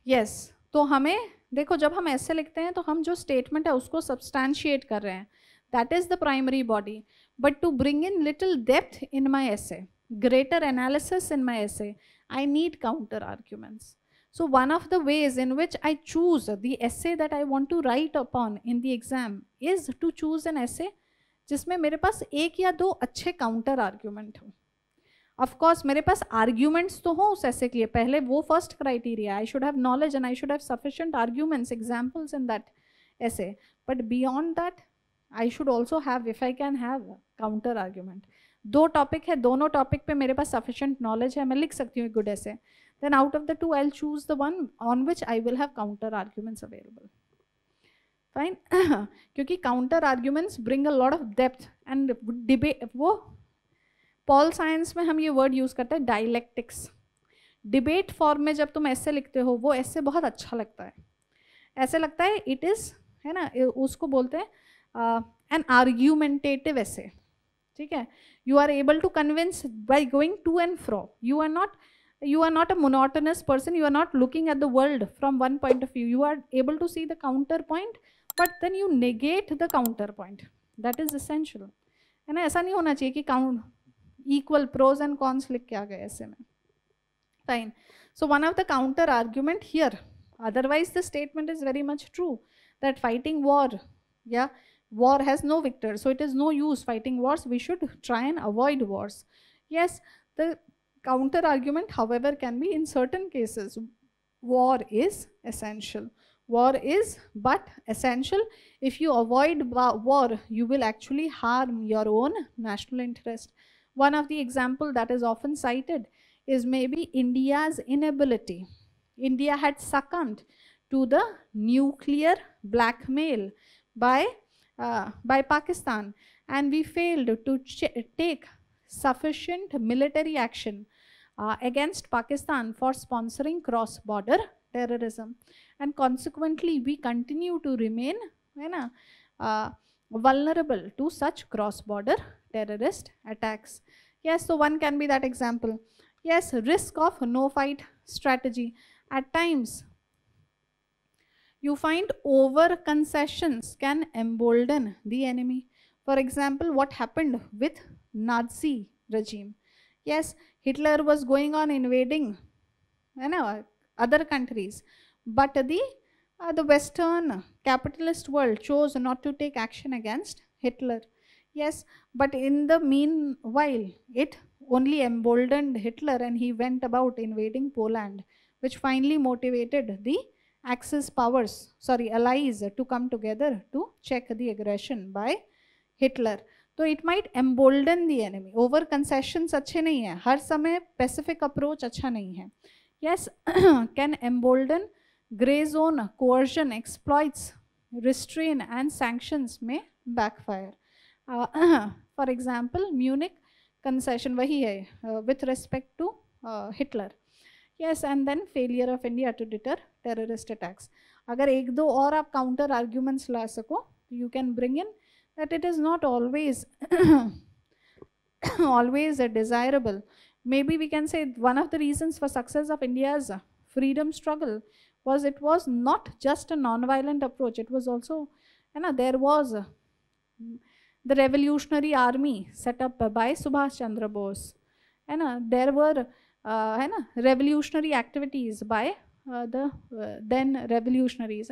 Yes, तो हमें देखो, जब हम ऐसे लिखते हैं तो हम जो स्टेटमेंट है उसको सब्सटैंशिएट कर रहे हैं. That is the primary body. But to bring in little depth in my essay, greater analysis in my essay, I need counter arguments. So one of the ways in which I choose the essay that I want to write upon in the exam is to choose an essay जिसमें मेरे पास एक या दो अच्छे counter argument हो. Of course, मेरे पास arguments तो हो उस essay के लिए, पहले वो first criteria. I should have knowledge and I should have sufficient arguments, examples in that essay. But beyond that, I should also have, if I can have, counter argument. दो topic है, दोनों topic पे मेरे पास sufficient knowledge है, मैं लिख सकती हूँ good essay. Then out of the two, I'll choose the one on which I will have counter arguments available. Fine. क्योंकि counter arguments bring a lot of depth and debate. वो pol science में हम ये word use करते हैं dialectics. Debate form में जब तुम ऐसे लिखते हो वो ऐसे बहुत अच्छा लगता है, ऐसे लगता है इट इज़ है ना, उसको बोलते हैं एन आर्ग्यूमेंटेटिव ऐसे, ठीक है. You are able to convince by going to and fro. You are not a monotonous person. You are not looking at the world from one point of view. You are able to see the counterpoint, but then you negate the counterpoint. That is essential. है ना, ऐसा नहीं होना चाहिए कि count equal pros and cons लिख के आ गए ऐसे में. Fine. So one of the counter argument here, otherwise the statement is very much true, that fighting war, yeah, war has no victor, so it is no use fighting wars. We should try and avoid wars. Yes, the counter argument, however, can be in certain cases war is essential. War is but essential. If you avoid war, you will actually harm your own national interest. One of the example that is often cited is maybe India's inability. India had succumbed to the nuclear blackmail by Pakistan, and we failed to take sufficient military action against Pakistan for sponsoring cross-border terrorism, and consequently we continue to remain vulnerable to such cross-border terrorist attacks. Yes, so one can be that example. Yes, risk of no-fight strategy. At times, you find over-concessions can embolden the enemy. For example, what happened with Nazi regime? Yes, Hitler was going on invading other countries, but the Western capitalist world chose not to take action against Hitler. Yes, but in the meanwhile, it only emboldened Hitler, and he went about invading Poland, which finally motivated the Axis allies to come together to check the aggression by Hitler. तो it might embolden the enemy. Over concessions अच्छे नहीं है, हर समय Pacific approach अच्छा नहीं है. Yes, can embolden, grey zone, coercion, exploits, restrain and sanctions में backfire. For example Munich concession वही है with respect to Hitler. Yes, and then failure of India to deter terrorist attacks. अगर एक दो और आप काउंटर आर्ग्यूमेंट्स ला सको, you can bring in that it is not always always desirable. Maybe we can say one of the reasons for success of India's freedom struggle was it was not just a non-violent approach. It was also, there was the Revolutionary Army set up by Subhash Chandra Bose. There were revolutionary activities by the then revolutionaries.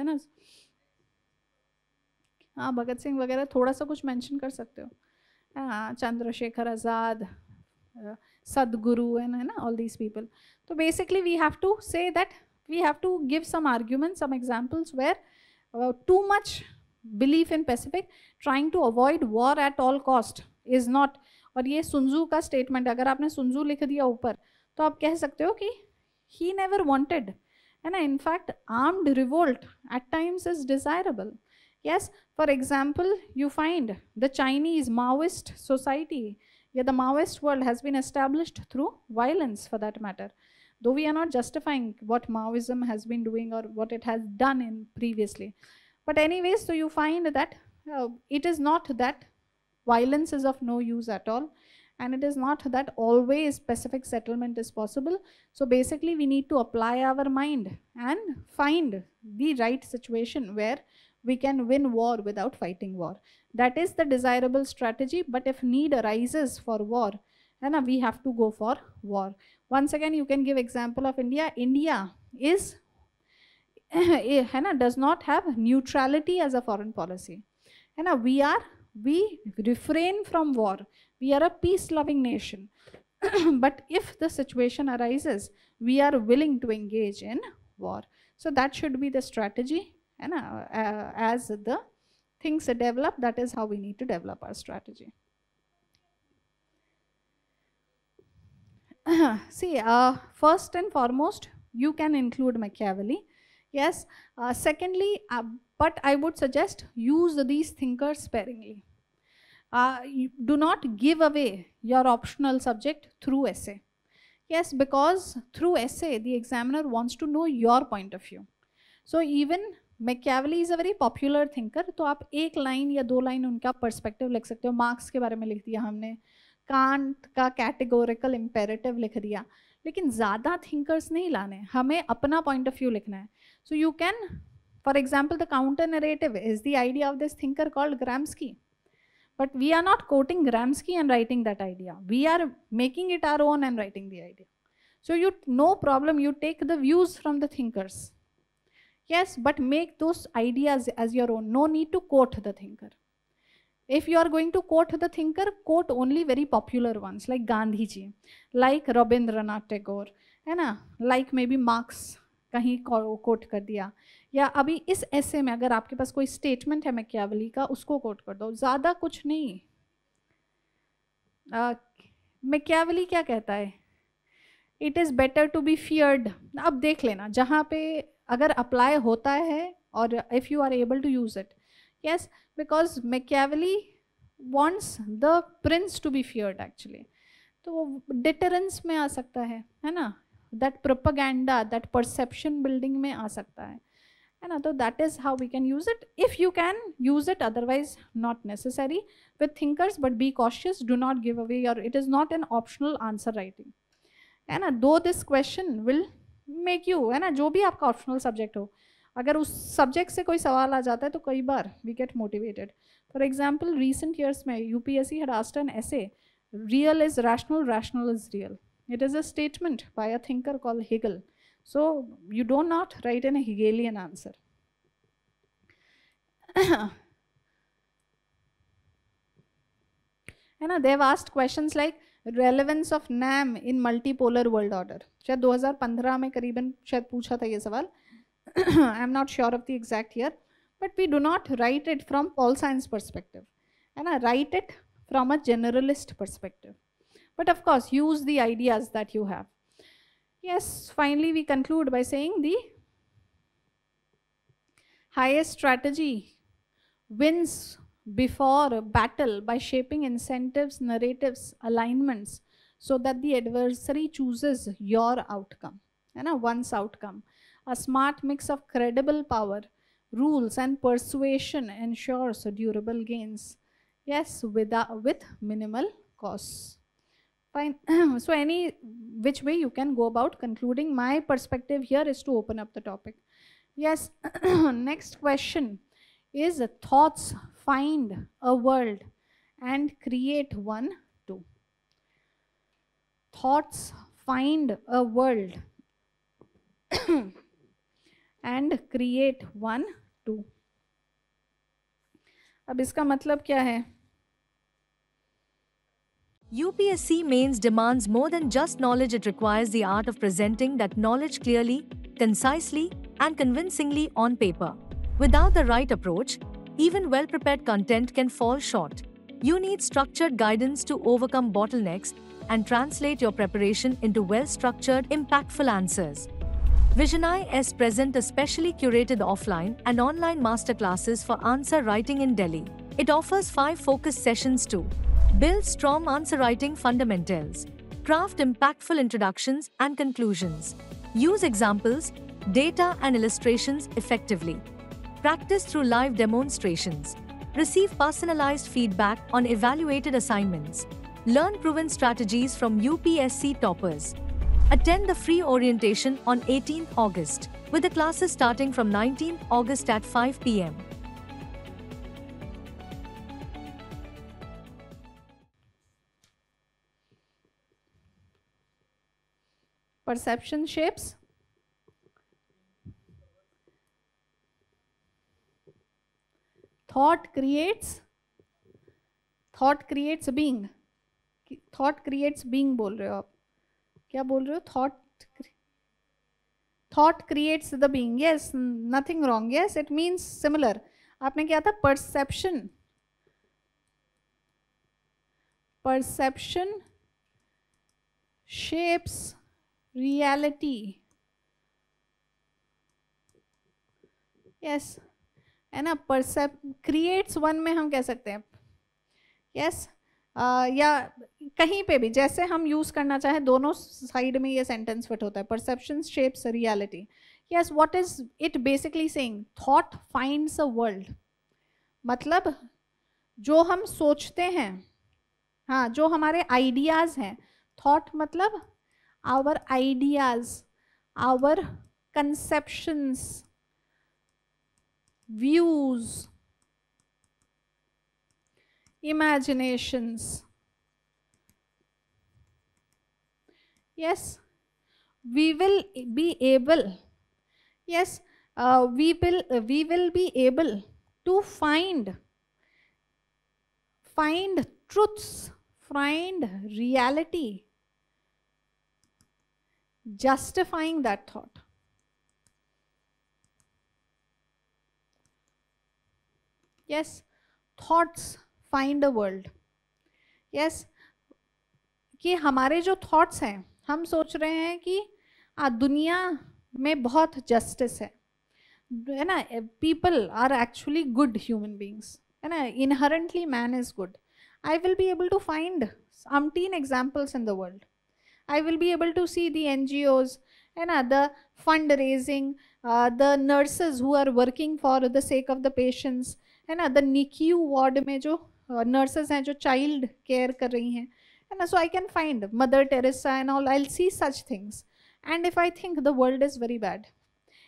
हाँ, भगत सिंह वगैरह थोड़ा सा कुछ mention कर सकते हो. हाँ, चंद्रशेखर आज़ाद, सदगुरु, है ना, all these people. So basically we have to say that we have to give some arguments, some examples where too much belief in Pacific, trying to avoid war at all cost is not. और ये सुनजू का statement, अगर आपने सुनजू लिख दिया ऊपर तो आप कह सकते हो कि he never wanted, है ना. In fact, armed revolt at times is desirable. Yes, for example, you find the Chinese Maoist society, the Maoist world has been established through violence, for that matter. Though we are not justifying what Maoism has been doing or what it has done in previously. But anyways, so you find that it is not that violence is of no use at all, and it is not that always Pacific settlement is possible. So basically we need to apply our mind and find the right situation where we can win war without fighting war. That is the desirable strategy. But if need arises for war, we have to go for war. Once again, you can give example of India. India is does not have neutrality as a foreign policy. We refrain from war. We are a peace-loving nation. But if the situation arises, we are willing to engage in war. So that should be the strategy. As the things develop, that is how we need to develop our strategy. See, first and foremost, you can include Machiavelli. Yes. Secondly, but I would suggest use these thinkers sparingly. You do not give away your optional subject through essay. Yes, because through essay, the examiner wants to know your point of view. So even Machiavelli is a very popular thinker, तो आप एक line या 2 line उनका perspective लिख सकते हो। Marks के बारे में लिख दिया हमने, कांट का कैटेगोरिकल इम्पेरेटिव लिख दिया, लेकिन ज़्यादा थिंकर्स नहीं लाने, हमें अपना पॉइंट ऑफ व्यू लिखना है। So you can, for example, the counter narrative is the idea of this thinker called Gramsci, but we are not quoting Gramsci and writing that idea. We are making it our own and writing the idea. So you, no problem, you take the views from the thinkers. Yes, but make those ideas as your own. No need to quote the thinker. If you are going to quote the thinker, quote only very popular ones like Gandhi ji, like Rabindranath Tagore, है ना, like maybe Marx कहीं coat कर दिया, या अभी इस ऐसे में अगर आपके पास कोई स्टेटमेंट है मैकियावेली का, उसको कोट कर दो, ज़्यादा कुछ नहीं। मैकियावेली क्या कहता है? It is better to be feared. अब देख लेना जहाँ पे अगर अप्लाई होता है और if you are able to use it, yes, because Machiavelli wants the prince to be feared actually, तो डिटरेंस में आ सकता है ना, that propaganda, that perception building में आ सकता है ना, तो that is how we can use it if you can use it, otherwise not necessary with thinkers, but be cautious, do not give away your, it is not an optional answer writing, है ना, दो this question will make you, है ना, जो भी आपका optional subject हो, अगर उस सब्जेक्ट से कोई सवाल आ जाता है तो कई बार we get motivated. For example recent years में UPSC had asked an essay, real is rational, rational is real. It is a statement by a thinker called Hegel. So you do not write in a Hegelian answer. They have asked questions like relevance of NAM in multipolar world order. शायद 2015 में करीबन शायद पूछा था ये सवाल. I am not sure of the exact year, but we do not write it from Paul science perspective. Write it from a generalist perspective. But of course, use the ideas that you have. Yes, finally we conclude by saying the highest strategy wins before battle by shaping incentives, narratives, alignments, so that the adversary chooses your outcome, one's outcome. A smart mix of credible power, rules and persuasion ensures durable gains. Yes, with minimal costs. Fine. So any which way you can go about concluding. My perspective here is to open up the topic. Yes. Next question is thoughts find a world and create one too. Thoughts find a world and create one too. अब इसका मतलब क्या है? UPSC Mains demands more than just knowledge. It requires the art of presenting that knowledge clearly, concisely, and convincingly on paper. Without the right approach, even well-prepared content can fall short. You need structured guidance to overcome bottlenecks and translate your preparation into well-structured, impactful answers. Visionai S present a specially curated offline and online masterclasses for answer writing in Delhi. It offers 5 focus sessions to build strong answer writing fundamentals, craft impactful introductions and conclusions, use examples, data and illustrations effectively, practice through live demonstrations, receive personalized feedback on evaluated assignments, learn proven strategies from UPSC toppers. Attend the free orientation on 18th August, with the classes starting from 19th August at 5 p.m. Perception shapes. Thought creates being. Thought creates being बोल रहे हो आप? क्या बोल रहे हो? Thought creates the being. Yes, nothing wrong. Yes, it means similar. आपने क्या था? Perception shapes reality. Yes, है ना? creates one में हम कह सकते हैं. Yes, या कहीं पे भी जैसे हम यूज करना चाहे, दोनों साइड में ये सेंटेंस फिट होता है. Perception shapes reality. Yes, what is it basically saying? Thought finds a world. मतलब जो हम सोचते हैं, हाँ, जो हमारे आइडियाज हैं, थॉट मतलब our ideas, our conceptions, views, imaginations. Yes, we will be able, yes, we will be able to find truths, find reality justifying that thought. Yes, thoughts find a world. Yes, कि हमारे जो thoughts हैं, हम सोच रहे हैं कि दुनिया में बहुत जस्टिस है ना, people are actually good human beings, है ना, inherently man is good. I will be able to find umpteen examples in the world. I will be able to see the NGOs, है ना, the fundraising, the nurses who are working for the sake of the patients, है ना, the NICU ward में जो nurses हैं जो child care कर रही हैं, है ना, so I can find Mother Teresa and all. I'll see such things. And if I think the world is very bad,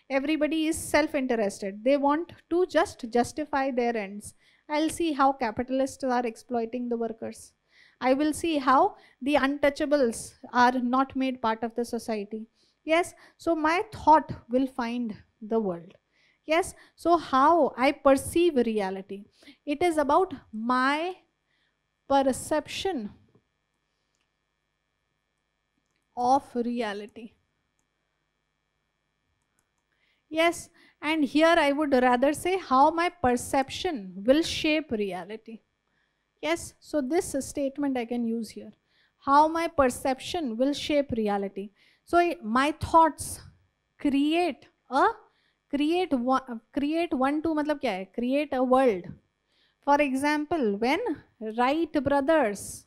everybody is self-interested, they want to just justify their ends, I'll see how capitalists are exploiting the workers. I will see how the untouchables are not made part of the society. Yes, so my thought will find the world. Yes, so how I perceive reality, it is about my perception of reality. Yes, and here I would rather say how my perception will shape reality. Yes, so this statement I can use here. How my perception will shape reality. So my thoughts create one to मतलब क्या है? Create a world. For example, when Wright brothers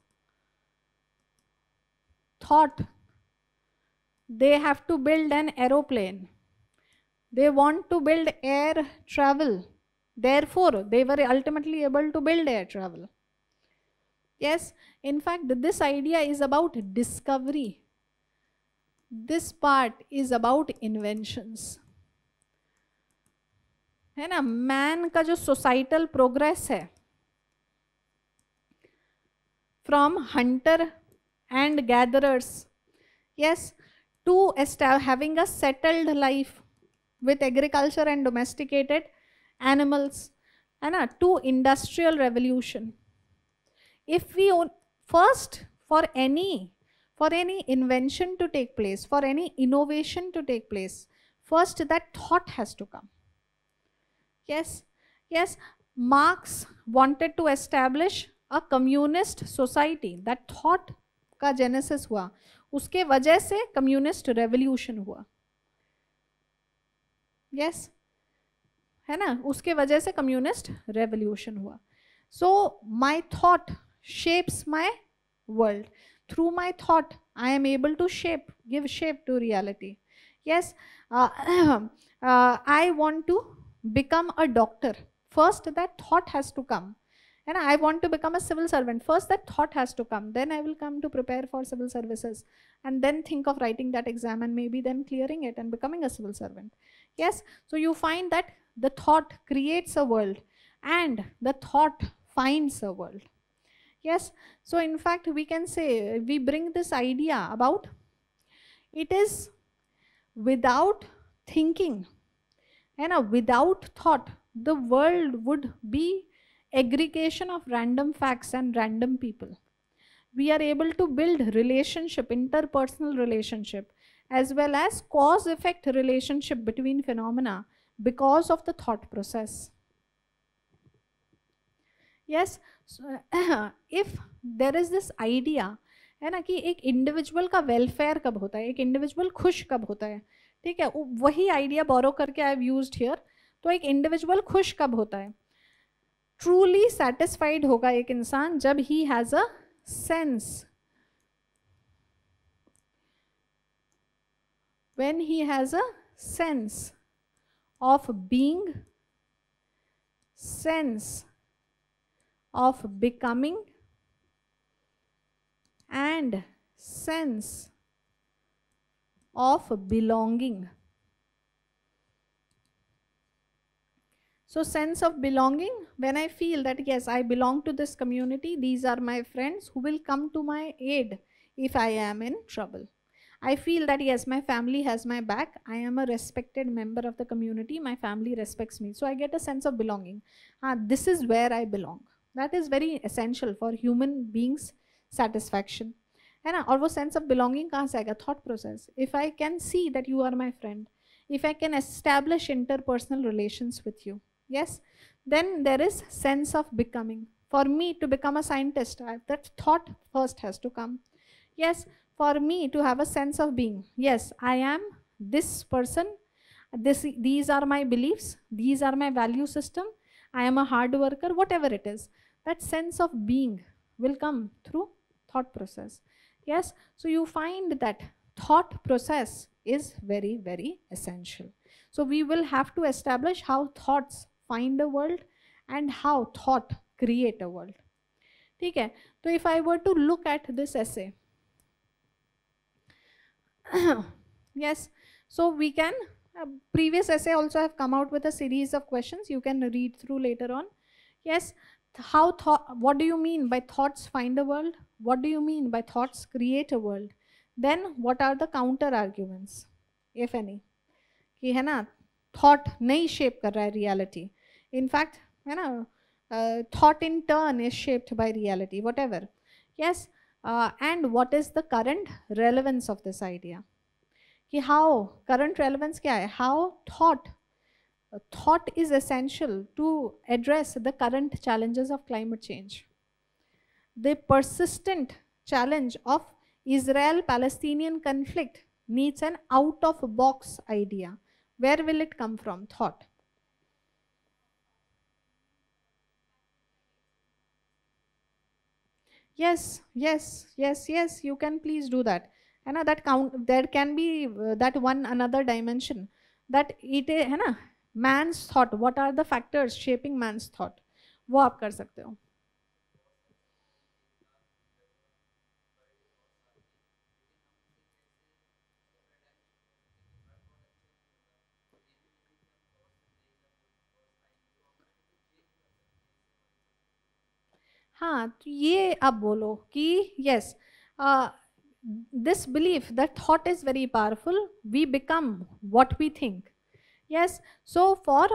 thought they have to build an aeroplane, they want to build air travel, therefore they were ultimately able to build air travel. Yes, in fact, this idea is about discovery. This part is about inventions. है ना, man का जो societal progress है, from hunter and gatherers, yes, to having a settled life with agriculture and domesticated animals, है ना, to industrial revolution. If we first, for any invention to take place, for any innovation to take place, first that thought has to come. Yes, yes, Marx wanted to establish a communist society. That thought का genesis हुआ, उसके वजह से communist revolution हुआ. Yes, है ना, उसके वजह से कम्युनिस्ट रेवोल्यूशन हुआ. So my thought shapes my world. Through my thought, I am able to give shape to reality. Yes, I want to become a doctor. First, that thought has to come. And I want to become a civil servant. First, that thought has to come. Then I will come to prepare for civil services. And then think of writing that exam and maybe then clearing it and becoming a civil servant. Yes, so you find that the thought creates a world and the thought finds a world. Yes, so in fact we can say, we bring this idea about, it is without thinking and without thought, the world would be aggregation of random facts and random people. We are able to build relationship, interpersonal relationship, as well as cause-effect relationship between phenomena because of the thought process. Yes, so, if there is this idea है ना कि एक individual का welfare कब होता है, एक individual खुश कब होता है, ठीक है, वही आइडिया बोरो करके आई हैव यूज्ड हियर. तो एक इंडिविजुअल खुश कब होता है, ट्रूली सेटिस्फाइड होगा एक इंसान जब he has a sense, when he has a sense of being, sense of becoming, and sense of belonging. So sense of belonging, when I feel that yes, I belong to this community, these are my friends who will come to my aid if I am in trouble. I feel that yes, my family has my back, I am a respected member of the community, my family respects me. So I get a sense of belonging. This is where I belong. That is very essential for human beings satisfaction. है ना. और वो sense of belonging कहाँ से आएगा? Thought process. If I can see that you are my friend, if I can establish interpersonal relations with you, yes, then there is sense of becoming. For me to become a scientist, that thought first has to come. Yes, for me to have a sense of being, yes, I am this person, these are my beliefs, these are my value system, I am a hard worker, whatever it is, that sense of being will come through thought process. Yes, so you find that thought process is very, very essential. So we will have to establish how thoughts find a world and how thought create a world. ठीक है. तो if I were to look at this essay, yes, so we can, previous essay also have come out with a series of questions you can read through later on. Yes, how what do you mean by thoughts find a world? What do you mean by thoughts create a world? Then what are the counter arguments, if any? कि है ना, thought नहीं shape कर रहा है reality. In fact, है ना, thought in turn is shaped by reality, whatever. Yes, and what is the current relevance of this idea? कि how current relevance क्या है? How thought is essential to address the current challenges of climate change. The persistent challenge of Israel-Palestinian conflict needs an out-of-box idea. Where will it come from? Thought. Yes, yes, yes, yes, you can please do that. है ना, that count, there can be that one another dimension, that it है ना, man's thought, what are the factors shaping man's thought, वो आप कर सकते हो. हाँ, तो ये आप बोलो कि yes, this belief that thought is very powerful, we become what we think. Yes, so for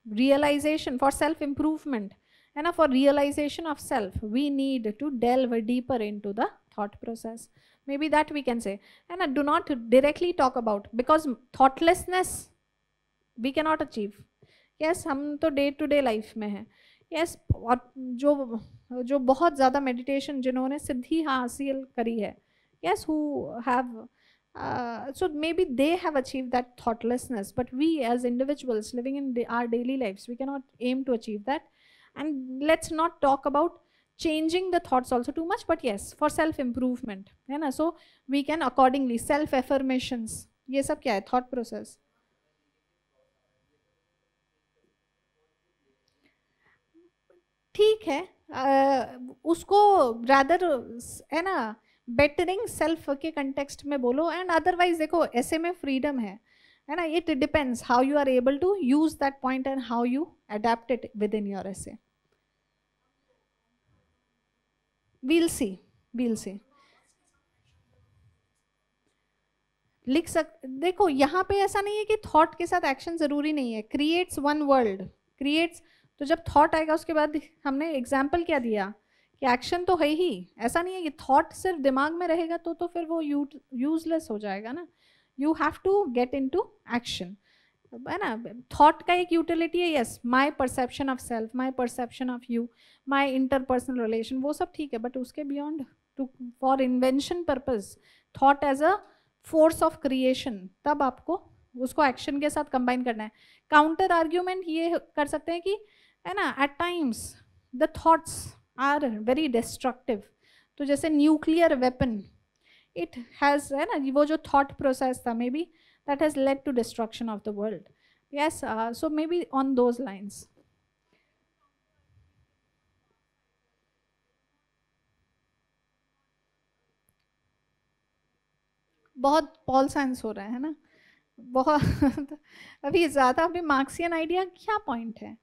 realization, for self-improvement, and for realization of self, we need to delve deeper into the thought process. Maybe that we can say. And do not directly talk about, because thoughtlessness we cannot achieve. Yes, हम तो day to day life में हैं. Yes, और जो बहुत ज़्यादा meditation जिन्होंने सिद्धि हासिल करी है, yes, who have so maybe they have achieved that thoughtlessness, but we as individuals living in our daily lives, we cannot aim to achieve that. And let's not talk about changing the thoughts also too much, but yes, for self improvement, है ना, so we can accordingly self affirmations, ये सब क्या है? Thought process. ठीक है, उसको rather है ना, बेटरिंग सेल्फ के कंटेक्स्ट में बोलो. एंड अदरवाइज देखो, ऐसे में फ्रीडम है ना, it depends how you are able to use that point and how you adapt it with in your essay. We'll see लिख देखो, यहाँ पे ऐसा नहीं है कि थॉट के साथ एक्शन जरूरी नहीं है. क्रिएट्स वन वर्ल्ड, क्रिएट्स, तो जब थॉट आएगा उसके बाद हमने एग्जाम्पल क्या दिया कि एक्शन तो है ही. ऐसा नहीं है कि थॉट सिर्फ दिमाग में रहेगा तो फिर वो यूजलेस हो जाएगा ना. You have to get into action, है ना. थॉट का एक यूटिलिटी है, yes, my perception of self, my perception of you, my interpersonal relation, वो सब ठीक है, बट उसके beyond to for invention purpose, thought as a force of creation, तब आपको उसको एक्शन के साथ कंबाइन करना है. काउंटर आर्ग्यूमेंट ये कर सकते हैं कि है ना, at times the thoughts are very destructive. तो जैसे न्यूक्लियर वेपन, इट हैज़, है ना, वो जो थॉट प्रोसेस था, may be that has led to destruction of the world. Yes, so maybe on those lines. बहुत पॉल साइंस हो रहा है ना, बहुत अभी ज़्यादा अभी मार्क्सियन आइडिया क्या पॉइंट है।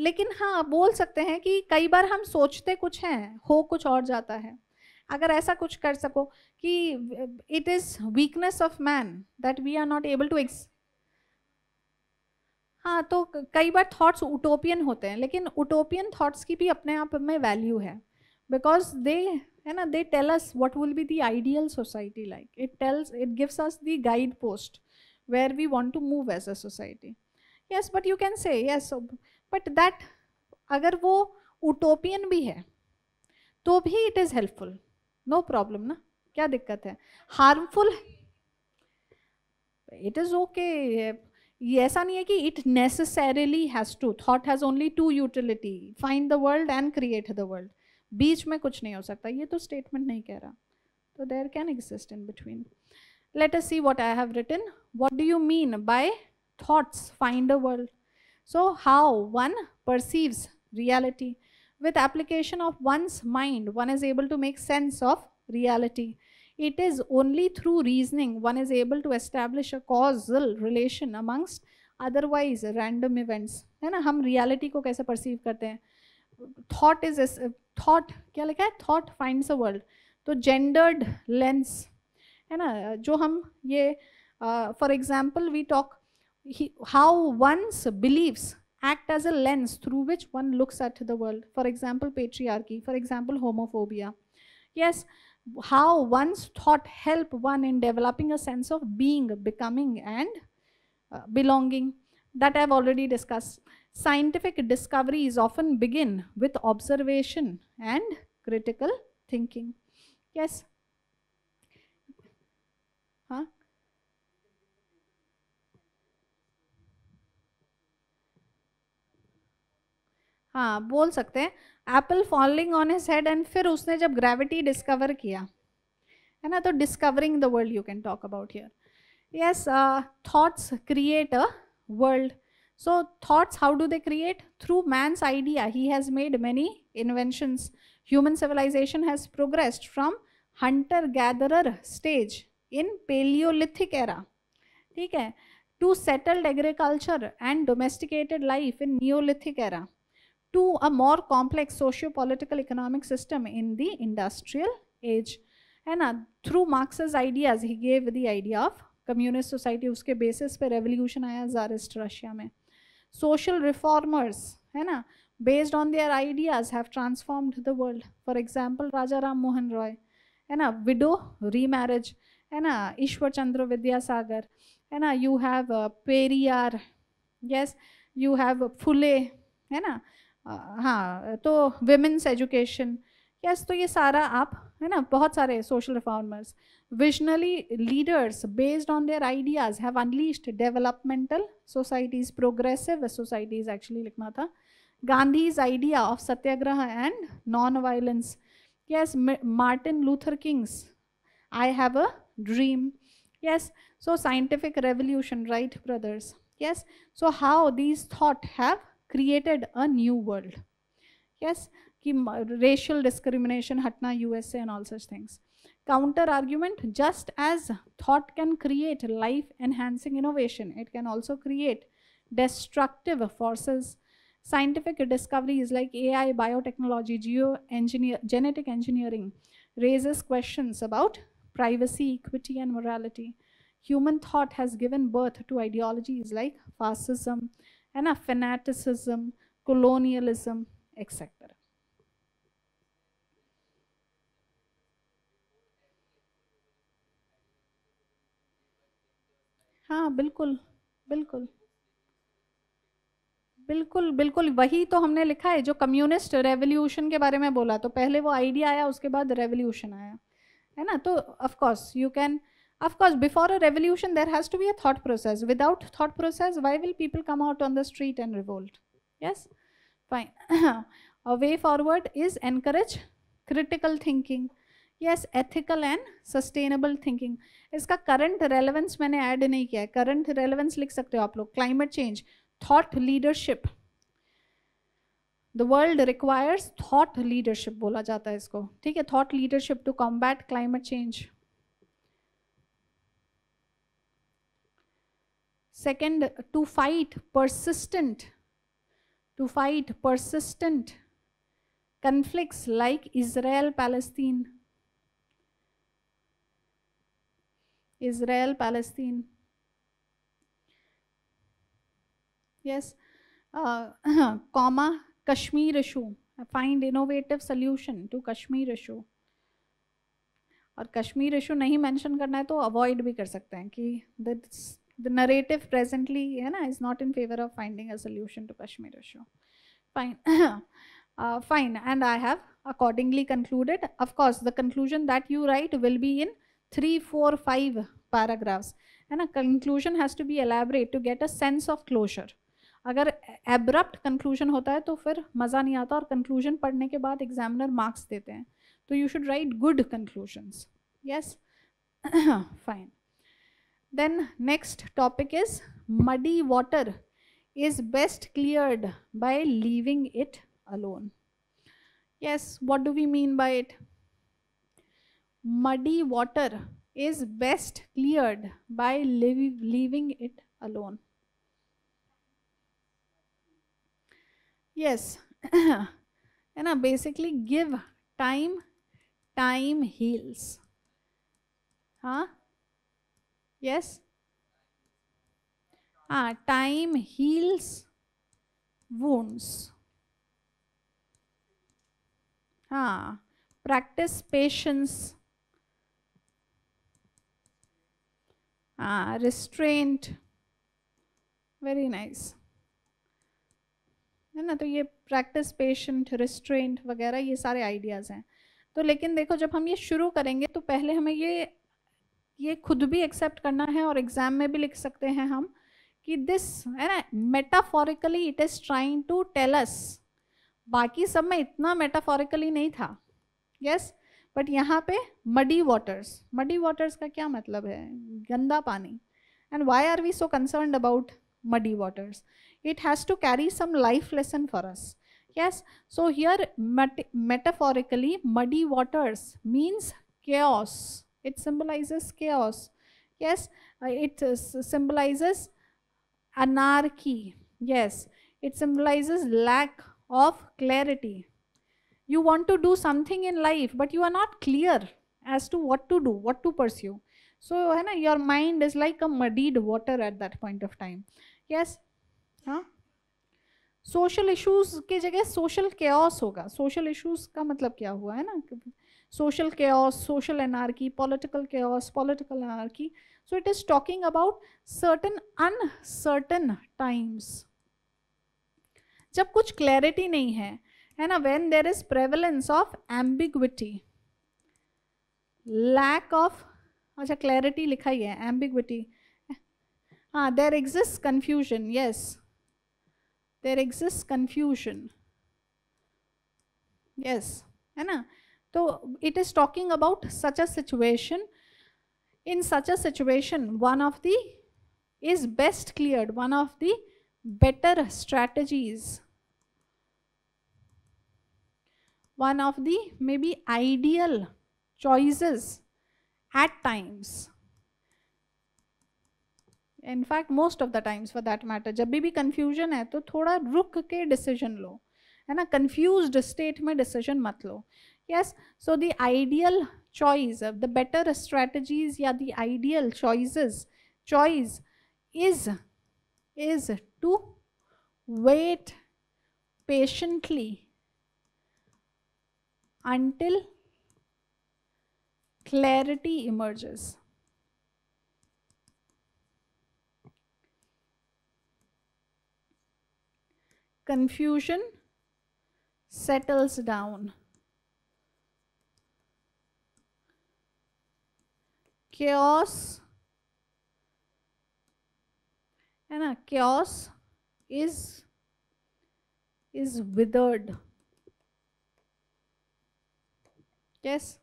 लेकिन हाँ बोल सकते हैं कि कई बार हम सोचते कुछ हैं, हो कुछ और जाता है। अगर ऐसा कुछ कर सको कि it is weakness of man that we are not able to हाँ, तो कई बार थॉट्स उटोपियन होते हैं, लेकिन उटोपियन थॉट्स की भी अपने आप में वैल्यू है, बिकॉज दे है ना, they tell us what will be the ideal society like, it gives us the guide post where we want to move as a society. Yes, but you can say yes, but that अगर वो utopian भी है तो भी it is helpful, no problem ना, क्या दिक्कत है। हार्मफुल इट इज़ ओके, ये ऐसा नहीं है कि it necessarily has to, thought has only two utility, find the world and create the world, बीच में कुछ नहीं हो सकता, ये तो स्टेटमेंट नहीं कह रहा, तो there can exist in between. Let us see what I have written, what do you mean by thoughts find a world. So how one perceives reality, with application of one's mind one is able to make sense of reality. It is only through reasoning one is able to establish a causal relation amongst otherwise random events, है ना। हम reality को कैसे perceive करते हैं, thought is thought क्या लिखा है, thought finds a world, तो gendered lens है ना, जो हम ये for example we talk how one's beliefs act as a lens through which one looks at the world. For example, patriarchy, for example, homophobia. Yes, how one's thought help one in developing a sense of being, becoming, and belonging. That I've already discussed. Scientific discoveries often begin with observation and critical thinking. Yes. Huh? हाँ बोल सकते हैं, apple falling on his head, and फिर उसने जब gravity discover किया है ना, तो discovering the world you can talk about here. Yes, thoughts create a world. So thoughts how do they create, through man's idea, he has made many inventions. Human civilization has progressed from hunter gatherer stage in paleolithic era, ठीक है, to settled agriculture and domesticated life in neolithic era, to a more complex socio-political economic system in the industrial age. And through Marx's ideas, he gave the idea of communist society, उसके basis पे revolution आया Tsarist Russia में. Social reformers, है ना, based on their ideas have transformed the world. For example, Raja Ram Mohan Roy, है ना, widow remarriage, है ना, Ishwar Chandra Vidyasagar, है ना, you have Periyar, yes, you have Phule, है ना, हाँ, तो विमेंस एजुकेशन, यस, तो ये सारा आप है ना, बहुत सारे social reformers, visionary leaders based on their ideas have unleashed developmental societies, progressive societies actually लिखना था, Gandhi's idea of satyagraha and non violence, yes, Martin Luther King's I have a dream, yes, so scientific revolution, Wright brothers, yes, so how these thought have created a new world. Yes, कि racial discrimination हटना, USA and all such things. Counter argument, just as thought can create life enhancing innovation, it can also create destructive forces. Scientific discoveries like AI, biotechnology, genetic engineering raises questions about privacy, equity, and morality. Human thought has given birth to ideologies like fascism, and a fanaticism, colonialism, etc. हाँ बिल्कुल बिल्कुल बिल्कुल बिल्कुल, वही तो हमने लिखा है, जो कम्युनिस्ट रेवोल्यूशन के बारे में बोला, तो पहले वो आइडिया आया, उसके बाद रेवोल्यूशन आया, है ना। तो of course you can, of course before a revolution there has to be a thought process. Without thought process, why will people come out on the street and revolt? Yes, fine. A way forward is encourage critical thinking. Yes, ethical and sustainable thinking. इसका current relevance मैंने add नहीं किया है. Current relevance लिख सकते हो आप लोग. Climate change, thought leadership. The world requires thought leadership बोला जाता है इसको. ठीक है, thought leadership to combat climate change. Second, to fight persistent conflicts like Israel Palestine. Yes. Comma, Kashmir issue. Find innovative solution to Kashmir issue. और Kashmir issue नहीं mention करना है तो अवॉइड भी कर सकते हैं कि the narrative presently, है ना, is not in favor of finding a solution to Kashmir issue. Fine. Fine, and I have accordingly concluded. Of course, the conclusion that you write will be in 3, 4, 5 paragraphs. है ना, conclusion has to be elaborate to get a sense of closure. अगर abrupt conclusion होता है तो फिर मज़ा नहीं आता, और conclusion पढ़ने के बाद examiner marks देते हैं. तो you should write good conclusions. Yes. Fine. Then next topic is muddy water is best cleared by leaving it alone. Yes, what do we mean by it? Muddy water is best cleared by leaving it alone. Yes. है ना, basically give time, time heals. हाँ, yes. Time heals wounds. Practice patience. Restraint. Very nice. है ना, तो ये practice, patient, restraint वगैरह ये सारे आइडियाज़ हैं. तो लेकिन देखो, जब हम ये शुरू करेंगे तो पहले हमें ये खुद भी एक्सेप्ट करना है, और एग्जाम में भी लिख सकते हैं हम कि दिस, है ना, metaphorically it is trying to tell us. बाकी सब में इतना मेटाफोरिकली नहीं था. यस, बट यहाँ पे मडी वाटर्स का क्या मतलब है? गंदा पानी. And why are we so concerned about muddy waters? It has to carry some life lesson for us. Yes, so here metaphorically muddy waters means chaos. It symbolizes chaos. Yes, it symbolizes anarchy. Yes, it symbolizes lack of clarity. You want to do something in life but you are not clear as to what to do, what to pursue. So है ना, your mind is like a muddied water at that point of time. Yes. हाँ, social issues की जगह social chaos होगा. Social issues का मतलब क्या हुआ, है ना, social chaos, social anarchy, political chaos, political anarchy. So it is talking about certain uncertain times, जब कुछ क्लैरिटी नहीं है ना, when there is prevalence of ambiguity, lack of, अच्छा क्लैरिटी लिखा ही है, ambiguity. There exists confusion. Yes, there exists confusion. Yes, है ना. तो it is talking about such a situation. In such a situation, one of the is best cleared, one of the better strategies, one of the maybe ideal choices at times. In fact most of the times for that matter, जब भी confusion है तो थोड़ा रुक के decision लो, है ना, confused state में डिसीजन मत लो. Yes, so the ideal choice, the better strategies या the ideal choice is to wait patiently until clarity emerges. Confusion settles down. Chaos, है ना, chaos is withered. Yes,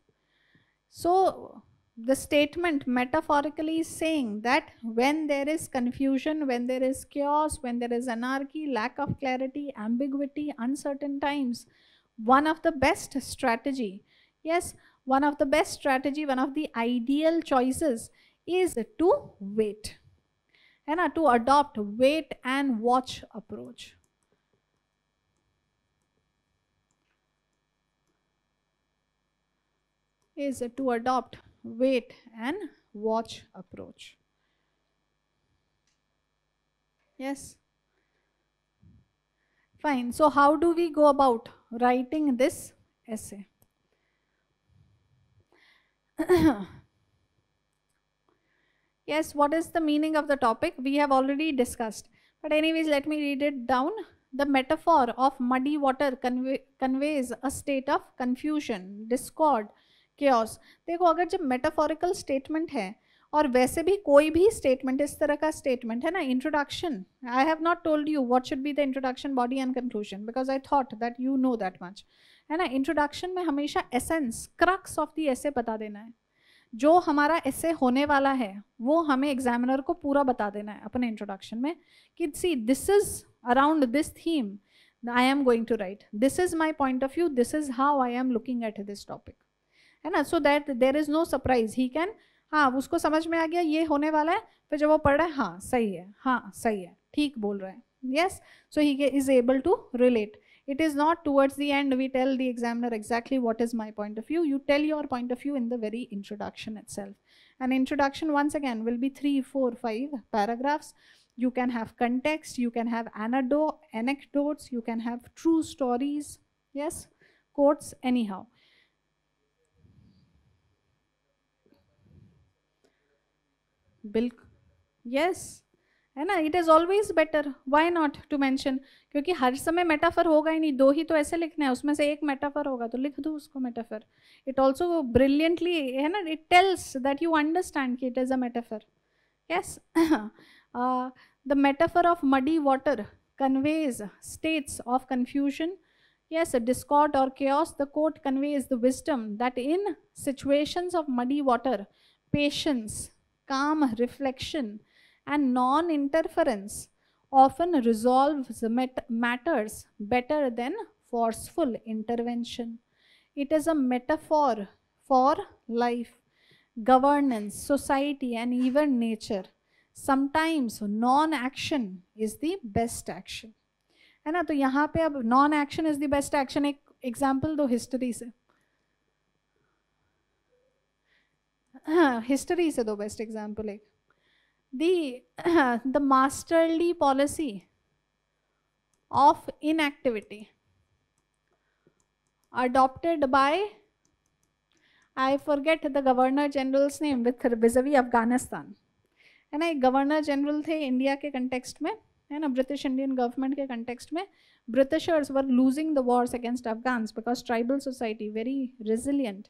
So the statement metaphorically is saying that when there is confusion, when there is chaos, when there is anarchy, lack of clarity, ambiguity, uncertain times, one of the best strategy, yes, one of the best strategy, one of the ideal choices is to wait, है ना, to adopt wait and watch approach. Is to adopt wait and watch approach. Yes, fine. So how do we go about writing this essay? Yes, what is the meaning of the topic? We have already discussed, but anyways, let me read it down. The metaphor of muddy water conveys a state of confusion, discord, chaos. देखो, अगर जब metaphorical statement है, और वैसे भी कोई भी statement इस तरह का स्टेटमेंट है ना, introduction, I have not told you what should be the introduction, body and conclusion, because I thought that you know that much, है ना. इंट्रोडक्शन में हमेशा essence, crux of the essay बता देना है. जो हमारा एसे होने वाला है वो हमें एग्जामिनर को पूरा बता देना है अपने इंट्रोडक्शन में कि see this is around this theme I am going to write, this is my point of view, this is how I am looking at this topic, है ना. So that there is no surprise, he can, हाँ उसको समझ में आ गया ये होने वाला है, फिर जब वो पढ़ रहा है हाँ सही है, हाँ सही है, ठीक बोल रहा है, yes, so he is able to relate. It is not towards the end we tell the examiner exactly what is my point of view. You tell your point of view in the very introduction itself. An introduction once again will be 3, 4, 5 paragraphs. You can have context, you can have anecdotes, you can have true stories, yes, quotes, anyhow. बिल्कुल, yes, है ना. It is always better, why not to mention, क्योंकि हर समय metaphor होगा ही नहीं, 2 ही तो ऐसे लिखने हैं, उसमें से एक मेटाफर होगा तो लिख दो उसको मेटाफर. इट ऑल्सो ब्रिलियंटली, है ना, it tells that you understand कि it is a metaphor. Yes, the metaphor of muddy water conveys states of confusion, yes, a discord or chaos. The quote conveys the wisdom that in situations of muddy water, patience, calm reflection, and non-interference often resolves matters better than forceful intervention. It is a metaphor for life, governance, society, and even nature. Sometimes non-action is the best action, है ना. तो यहाँ पे अब non-action is the best action. एक example दो history से, हाँ हिस्ट्री से दो बेस्ट एग्जाम्पल. एक the masterly policy of inactivity adopted by, I forget the governor general's name, with vis-a-vis Afghanistan, है ना. एक गवर्नर जनरल थे इंडिया के कंटेक्स्ट में, है ना, ब्रिटिश इंडियन गवर्नमेंट के कंटेक्स्ट में. Britishers were losing the Wars against Afghans because tribal society very resilient.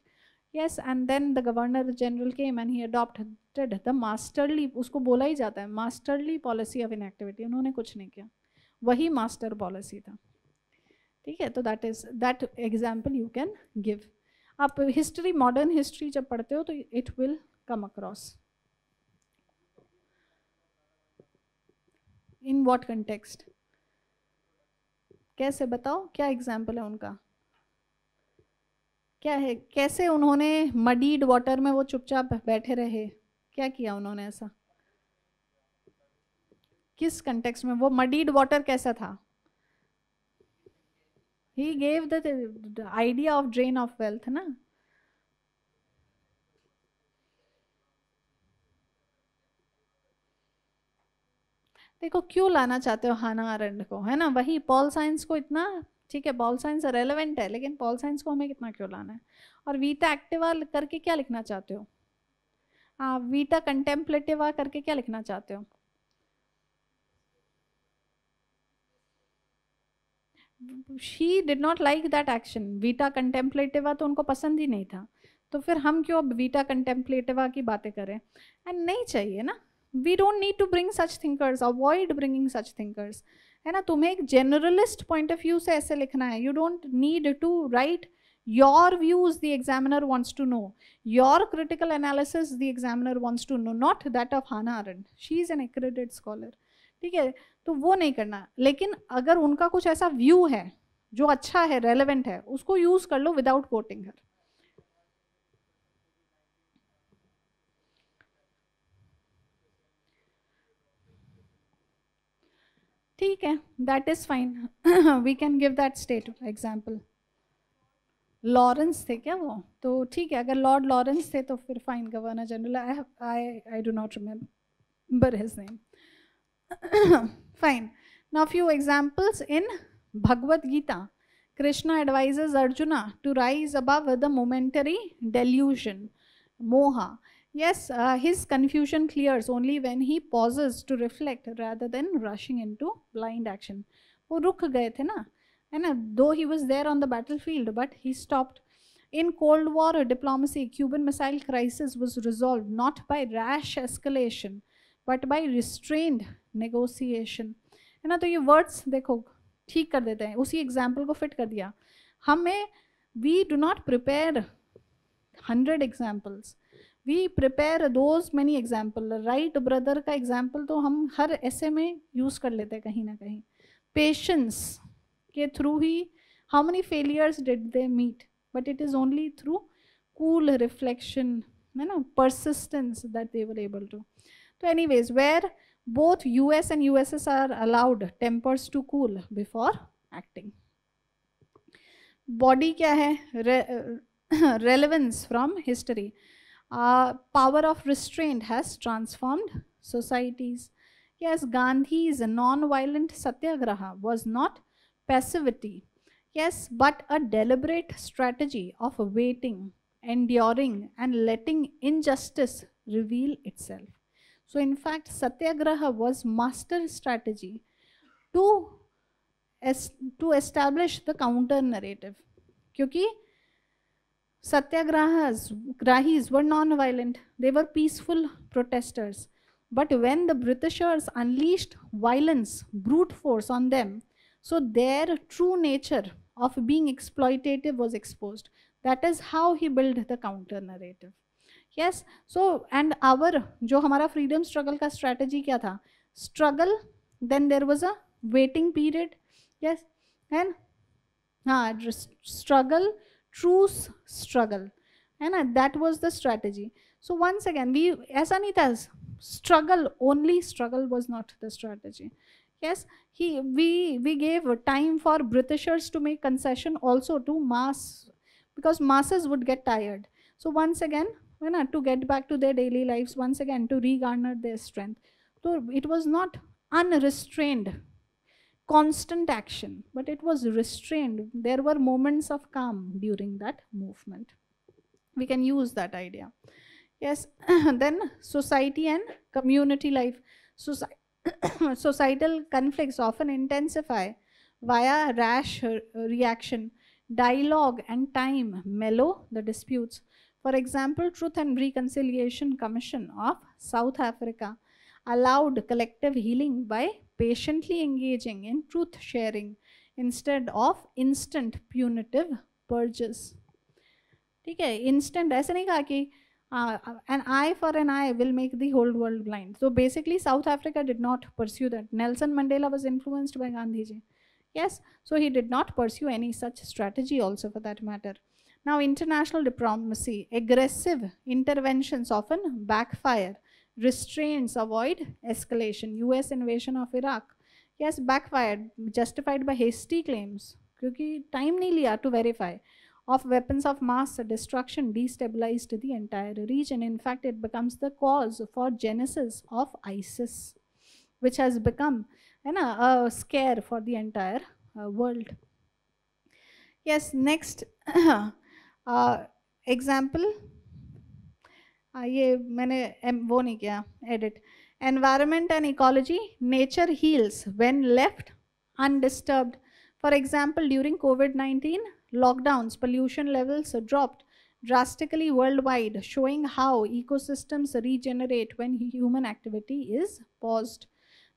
Yes, and then the governor general came and he adopted the masterly, उसको बोला ही जाता है masterly policy of inactivity. उन्होंने कुछ नहीं किया, वही master policy था, ठीक है. तो that example you can give. आप history, modern history जब पढ़ते हो तो it will come across. In what context? कैसे बताओ, क्या example है उनका, क्या है, कैसे उन्होंने मडीड वाटर में वो चुपचाप बैठे रहे, क्या किया उन्होंने ऐसा, किस कंटेक्स्ट में, वो मडीड वाटर कैसा था. He gave the idea of drain of wealth ना. देखो क्यों लाना चाहते हो हाना आरेंड को, है ना, वही पॉल साइंस को इतना, ठीक है पॉल साइंस रेलेवेंट है, लेकिन पॉल साइंस को हमें कितना क्यों लाना है. और वीटा एक्टिवा करके क्या लिखना चाहते हो, हाँ वीटा कंटेम्पलेटिवा करके क्या लिखना चाहते हो. She did not like that action, vita contemplativa तो उनको पसंद ही नहीं था, तो फिर हम क्यों अब वीटा कंटेम्पलेटिवा की बातें करें, एंड नहीं चाहिए ना. We don't need to bring such thinkers, avoid bringing such thinkers, है ना. तुम्हें एक जनरलिस्ट पॉइंट ऑफ व्यू से ऐसे लिखना है, you don't need to write Your views the examiner wants to know. Your critical analysis the examiner wants to know, not that of Hannah Arendt. She is an accredited scholar. ठीक है, तो वो नहीं करना. लेकिन अगर उनका कुछ ऐसा व्यू है जो अच्छा है, रेलेवेंट है, उसको यूज कर लो विदाउट कोटिंग हर. ठीक है, that is fine. We can give that state example. Lawrence थे क्या वो? तो ठीक है, अगर लॉर्ड लॉरेंस थे तो फिर fine. Governor general, I do not remember his name. Fine. Now few examples in Bhagavad Gita. Krishna advises Arjuna to rise above the momentary delusion, moha. Yes, his confusion clears only when he pauses to reflect rather than rushing into blind action. वो रुक गए थे ना, है ना? Though he was there on the battlefield, but he stopped. In Cold War diplomacy, Cuban Missile Crisis was resolved not by rash escalation, but by restrained negotiation. है ना? तो ये वर्ड्स देखो ठीक कर देते हैं, उसी एग्जाम्पल को फिट कर दिया. हमें we do not prepare 100 examples, we prepare those many example. Wright brother का एग्जाम्पल तो हम हर ऐसे में यूज़ कर लेते हैं कहीं ना कहीं. पेशेंस के थ्रू ही how many failures did they meet, but it is only through cool reflection, है ना, persistence that they were able to. तो anyways, where both US and USSR allowed tempers to cool before acting. Body क्या है? Relevance from history. Power of restraint has transformed societies. Yes, Gandhi's non-violent satyagraha was not passivity. Yes, but a deliberate strategy of waiting, enduring, and letting injustice reveal itself. So in fact, satyagraha was master strategy to establish the counter narrative. क्योंकि satyagrahis were non-violent, they were peaceful protesters. But when the Britishers unleashed violence, brute force on them, so their true nature of being exploitative was exposed. That is how he built the counter narrative. Yes, so and our जो हमारा freedom struggle का strategy क्या था? Struggle, then there was a waiting period. Yes, and struggle, truce, struggle, and that was the strategy. So once again, we ऐसा नहीं था struggle, only struggle was not the strategy. Yes, we gave time for Britishers to make concession also to mass, because masses would get tired. So once again, to get back to their daily lives, once again to regarner their strength. So it was not unrestrained constant action, but it was restrained. There were moments of calm during that movement. We can use that idea. Yes. Then society and community life. Societal conflicts often intensify via rash reaction. Dialogue and time mellow the disputes. For example, Truth and Reconciliation Commission of South Africa allowed collective healing by patiently engaging in truth sharing instead of instant punitive purges. ठीक है, instant ऐसे नहीं कहा कि an eye for an eye will make the whole world blind. So basically South Africa did not pursue that. Nelson Mandela was influenced by Gandhiji. Yes, so he did not pursue any such strategy also for that matter. Now, international diplomacy, aggressive interventions often backfire. Restraints avoid escalation. US invasion of Iraq, yes, backfired, justified by hasty claims, क्योंकि time नहीं लिया to verify, of weapons of mass destruction, destabilized the entire region. In fact, it becomes the cause for genesis of ISIS, which has become a scare for the entire world. Yes, next example, ये मैंने वो नहीं किया edit. Environment and ecology, nature heels when left undisturbed. For example, during COVID-19 lockdowns, pollution levels dropped drastically worldwide, showing how ecosystems regenerate when human activity is paused.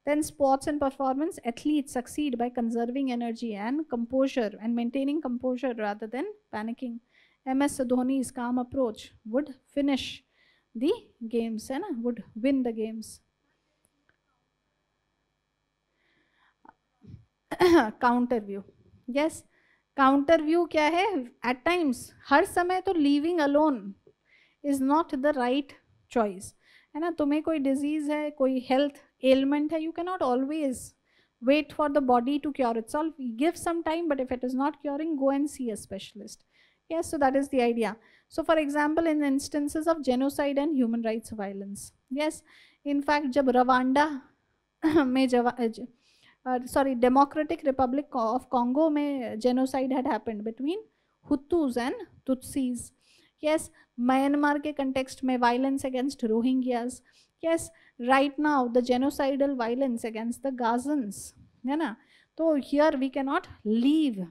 Then sports and performance, athletes succeed by conserving energy and composure and maintaining composure rather than panicking. MS Dhoni's calm approach would finish the games and would win the games. Counter view, yes, counter view क्या है? At times, हर समय तो leaving alone is not the right choice, है ना. तुम्हें कोई disease है, कोई हेल्थ एलिमेंट है, you can not always wait for the body to cure itself. Give some time, but if it is not curing, go and see a specialist. Yes, so that is the idea. So for example, in instances of genocide and human rights violence, yes, in fact, जब Rwanda में Democratic Republic of Congo में genocide had happened between Hutus and Tutsis. Yes, Myanmar के context में violence against Rohingyas. Yes, right now the genocidal violence against the Gazans, है ना. तो here we cannot leave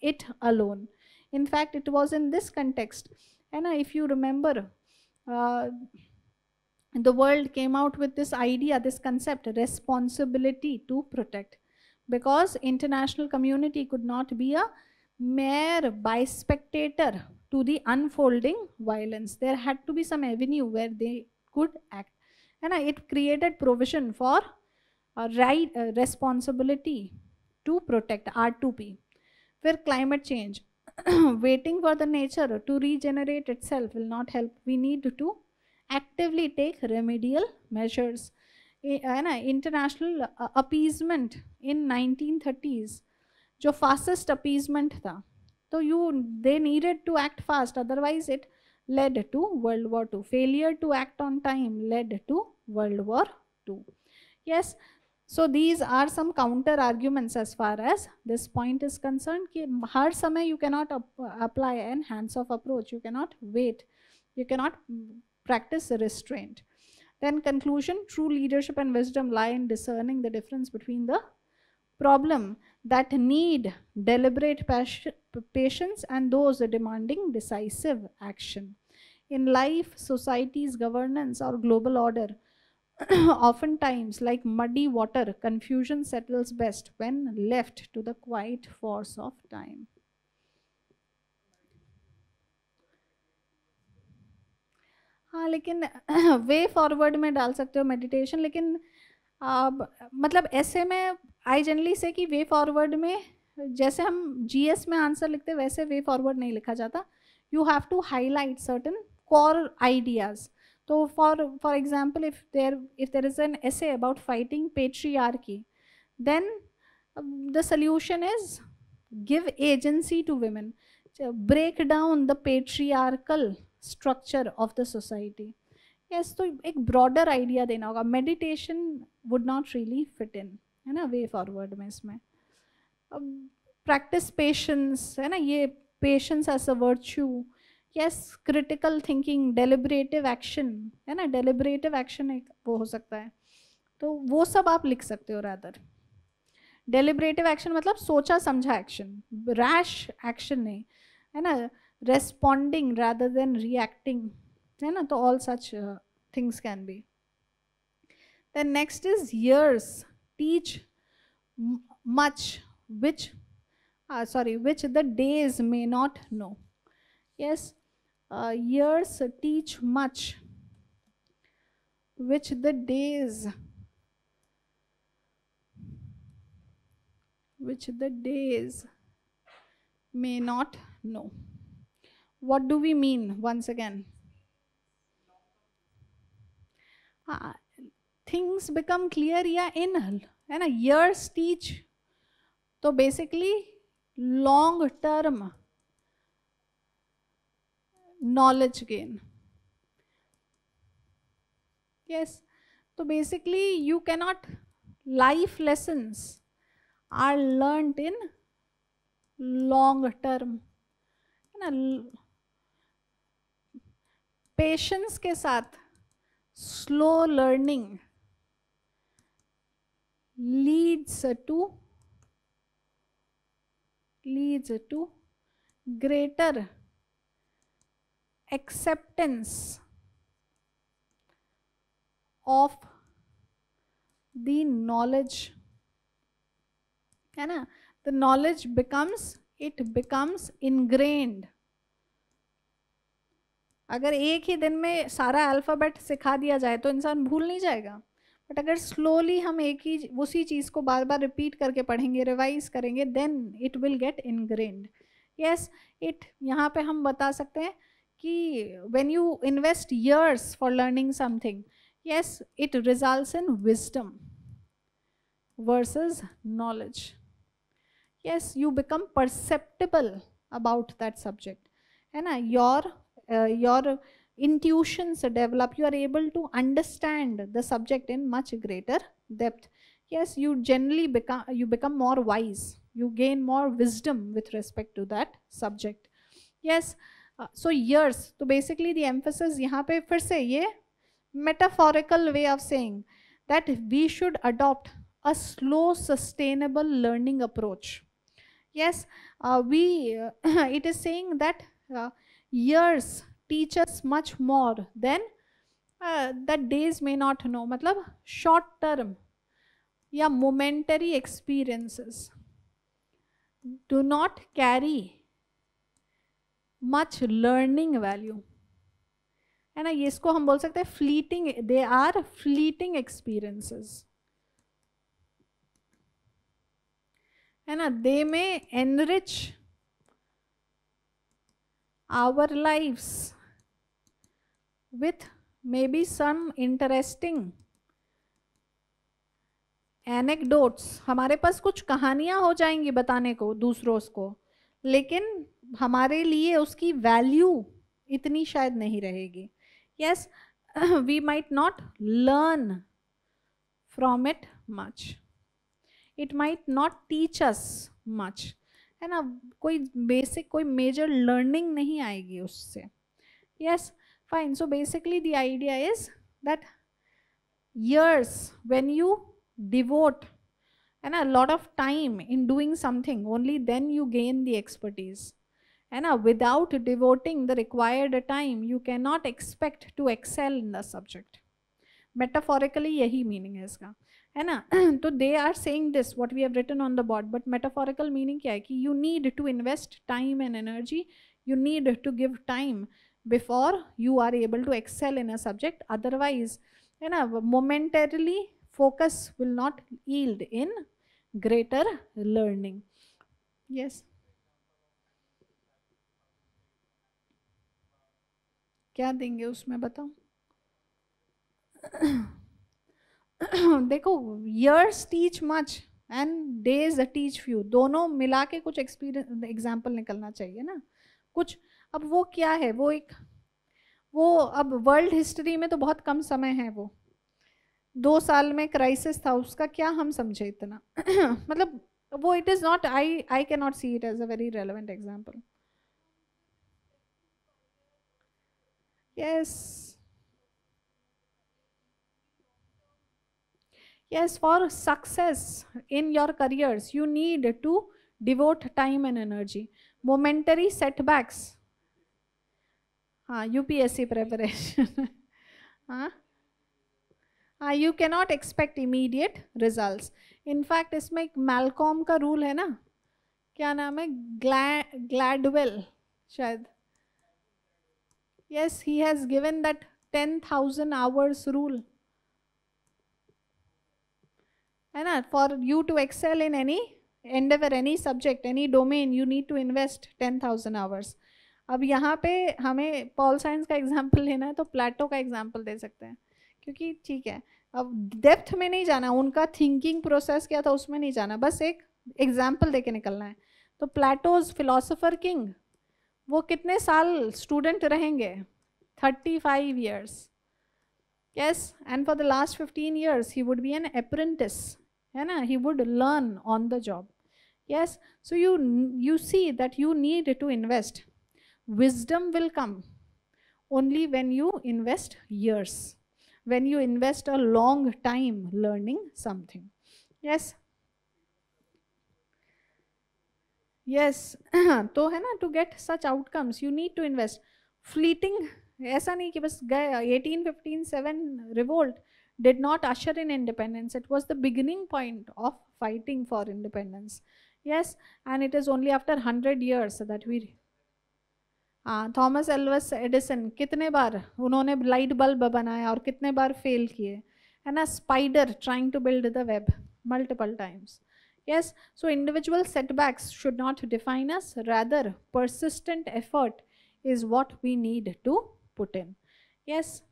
it alone. In fact, it was in this context, and if you remember, the world came out with this idea, this concept, responsibility to protect, because international community could not be a mere byspectator to the unfolding violence. There had to be some avenue where they could act, and it created provision for responsibility to protect, R2P. Where climate change, waiting for the nature to regenerate itself will not help. We need to actively take remedial measures. International appeasement in 1930s, जो fascist appeasement था, तो they needed to act fast, otherwise it led to World War II. Failure to act on time led to World War II. Yes. So these are some counter arguments as far as this point is concerned. कि हर समय you cannot apply an hands-off approach. You cannot wait. You cannot practice restraint. Then conclusion: true leadership and wisdom lie in discerning the difference between the problem that need deliberate patience and those demanding decisive action. In life, society's governance or global order, oftentimes, like muddy water, confusion settles best when left to the quiet force of time. हाँ, लेकिन way forward में डाल सकते हो meditation, लेकिन मतलब ऐसे में आई जनरली से कि वे फॉरवर्ड में जैसे हम जीएस में आंसर लिखते वैसे वे फॉरवर्ड नहीं लिखा जाता. You have to highlight certain core ideas. So for example, if there is an essay about fighting patriarchy, then the solution is give agency to women, break down the patriarchal structure of the society. Yes, so एक broader idea देना होगा. Meditation would not really fit in, है ना, way forward में इसमें. Practice patience, है ना, ये patience as a virtue. Yes, critical thinking, deliberative action, है ना, deliberative action एक वो हो सकता है, तो वो सब आप लिख सकते हो. rather deliberative action मतलब सोचा समझा action, rash action नहीं, है ना, responding rather than reacting, है ना, तो all such things can be. Then next is years teach much which the days may not know. Yes. Years teach much which the days may not know. What do we mean? Once again, things become clear in years teach, so basically long term knowledge gain. Yes, so basically you cannot, life lessons are learnt in long term. Patience के साथ slow learning leads to greater acceptance of the knowledge, है ना, the knowledge becomes ingrained. अगर एक ही दिन में सारा alphabet सिखा दिया जाए तो इंसान भूल नहीं जाएगा, बट अगर स्लोली हम एक ही उसी चीज़ को बार बार रिपीट करके पढ़ेंगे, रिवाइज करेंगे, then it will get ingrained. Yes, it यहाँ पे हम बता सकते हैं कि when you invest years for learning something, yes, it results in wisdom versus knowledge. Yes, you become perceptible about that subject, है ना, your intuitions develop, you are able to understand the subject in much greater depth. Yes, you generally become more wise, you gain more wisdom with respect to that subject. Yes, so years, तो basically the emphasis यहाँ पे फिर से ये metaphorical way of saying that we should adopt a slow sustainable learning approach. Yes, it is saying that years teach us much more than that days may not know. मतलब short term या momentary experiences do not carry much learning value, है ना. ये इसको हम बोल सकते हैं fleeting, they are fleeting experiences, है ना. They may enrich our lives with maybe some interesting anecdotes. हमारे पास कुछ कहानियाँ हो जाएंगी बताने को दूसरों को, लेकिन हमारे लिए उसकी वैल्यू इतनी शायद नहीं रहेगी. Yes, we might not learn from it much. It might not teach us much, है ना. कोई बेसिक, कोई मेजर लर्निंग नहीं आएगी उससे. Yes, fine. So basically the idea is that years, when you devote and a lot of time in doing something, only then you gain the expertise. And without devoting the required time, you cannot expect to excel in the subject. Metaphorically यही meaning है इसका, है ना. तो they are saying this, what we have written on the board, but metaphorical meaning क्या है कि you need to invest time and energy, you need to give time before you are able to excel in a subject. Otherwise, है ना, momentarily focus will not yield in greater learning. Yes. क्या देंगे उसमें बताओ. देखो, years teach much and days teach few, दोनों मिला के कुछ एक्सपीरियंस एग्जाम्पल निकलना चाहिए ना कुछ. अब वो क्या है, वो अब वर्ल्ड हिस्ट्री में तो बहुत कम समय है, वो 2 साल में क्राइसिस था, उसका क्या हम समझे इतना. मतलब वो it is not, I can not see it as a very relevant example. Yes. Yes, for success in your careers, you need to devote time and energy. Momentary setbacks. UPSC preparation. You cannot expect immediate results. In fact, इसमें एक Malcolm का rule है ना, क्या नाम है, Gladwell शायद. Yes, he has given that 10,000 hours rule. And for you to excel in any endeavor, any subject, any domain, you need to invest 10,000 hours. अब यहाँ पे हमें पॉल साइंस का एग्जाम्पल लेना है तो प्लेटो का एग्जाम्पल दे सकते हैं, क्योंकि ठीक है अब डेप्थ में नहीं जाना, उनका थिंकिंग प्रोसेस क्या था उसमें नहीं जाना, बस एक एग्जाम्पल दे के निकलना है. तो प्लेटोज फिलोसोफर किंग, वो कितने साल स्टूडेंट रहेंगे, 35 years. Yes, and for the last 15 years he would be an apprentice, है ना, he would learn on the job. Yes, so you see that you need to invest. Wisdom will come only when you invest years, when you invest a long time learning something. Yes. Yes. तो है ना, to get such outcomes you need to invest. Fleeting, ऐसा नहीं कि बस गए 1857 revolt, did not usher in independence. It was the beginning point of fighting for independence. Yes, and it is only after 100 years that we Thomas Alva Edison कितने बार उन्होंने light bulb बनाया और कितने बार फेल किए, है ना. Spider trying to build the web multiple times. Yes, so individual setbacks should not define us, rather persistent effort is what we need to put in. Yes.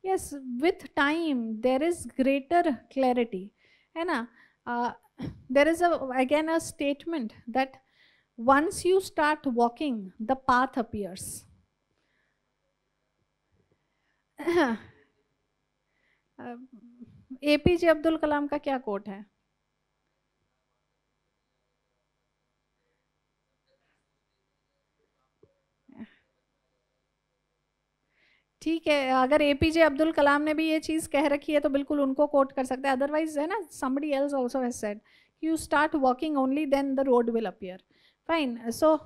Yes, with time there is greater clarity, है ना. There is again a statement that once you start walking, the path appears. APJ Abdul Kalam का क्या coat है? ठीक है, अगर APJ Abdul Kalam ने भी ये चीज़ कह रखी है तो बिल्कुल उनको कोट कर सकते हैं. अदरवाइज है ना, somebody else also has said you start walking only then the road will appear. Fine. So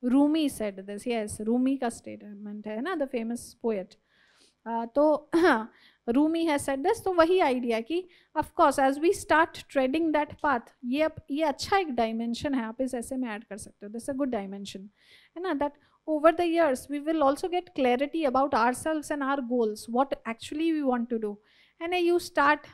Rumi said this. Yes, Rumi का statement है ना, the famous poet. तो Rumi has said this. तो वही idea कि of course as we start treading that path, ये अच्छा एक dimension है, आप इस ऐसे में add कर सकते हो. This is a good dimension, है ना. That over the years we will also get clarity about ourselves and our goals, what actually we want to do. And you start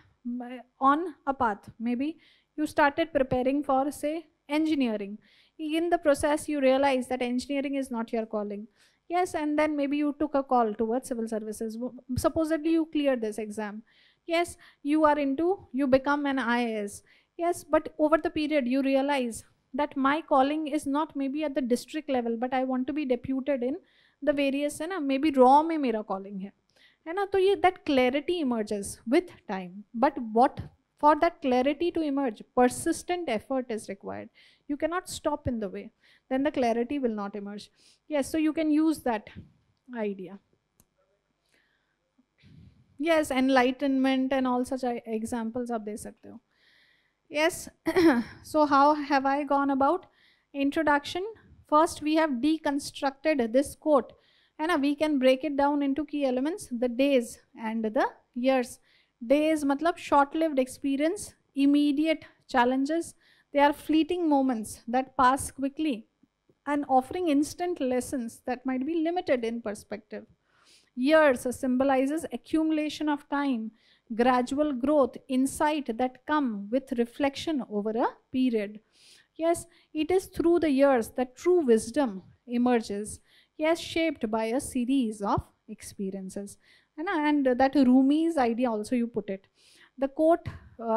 on a path. Maybe you started preparing for, say, engineering. In the process you realize that engineering is not your calling. Yes, and then maybe you took a call towards civil services. Supposedly you cleared this exam. Yes, you become an IAS. Yes, but over the period you realize that my calling is not maybe at the district level, but I want to be deputed in the various, है ना, maybe raw में मेरा calling है ना. तो ये that clarity emerges with time. But what for that clarity to emerge, persistent effort is required. You cannot stop in the way. Then the clarity will not emerge. Yes, so you can use that idea. Yes, enlightenment and all such examples आप दे सकते हो. Yes, so how have I gone about? Introduction. First we have deconstructed this quote, and we can break it down into key elements: the days and the years. Days मतलब short-lived experience, immediate challenges. They are fleeting moments that pass quickly and offering instant lessons that might be limited in perspective. Years symbolizes accumulation of time, gradual growth, insight that come with reflection over a period. Yes, it is through the years that true wisdom emerges. Yes, shaped by a series of experiences. And that Rumi's idea also you put it. The quote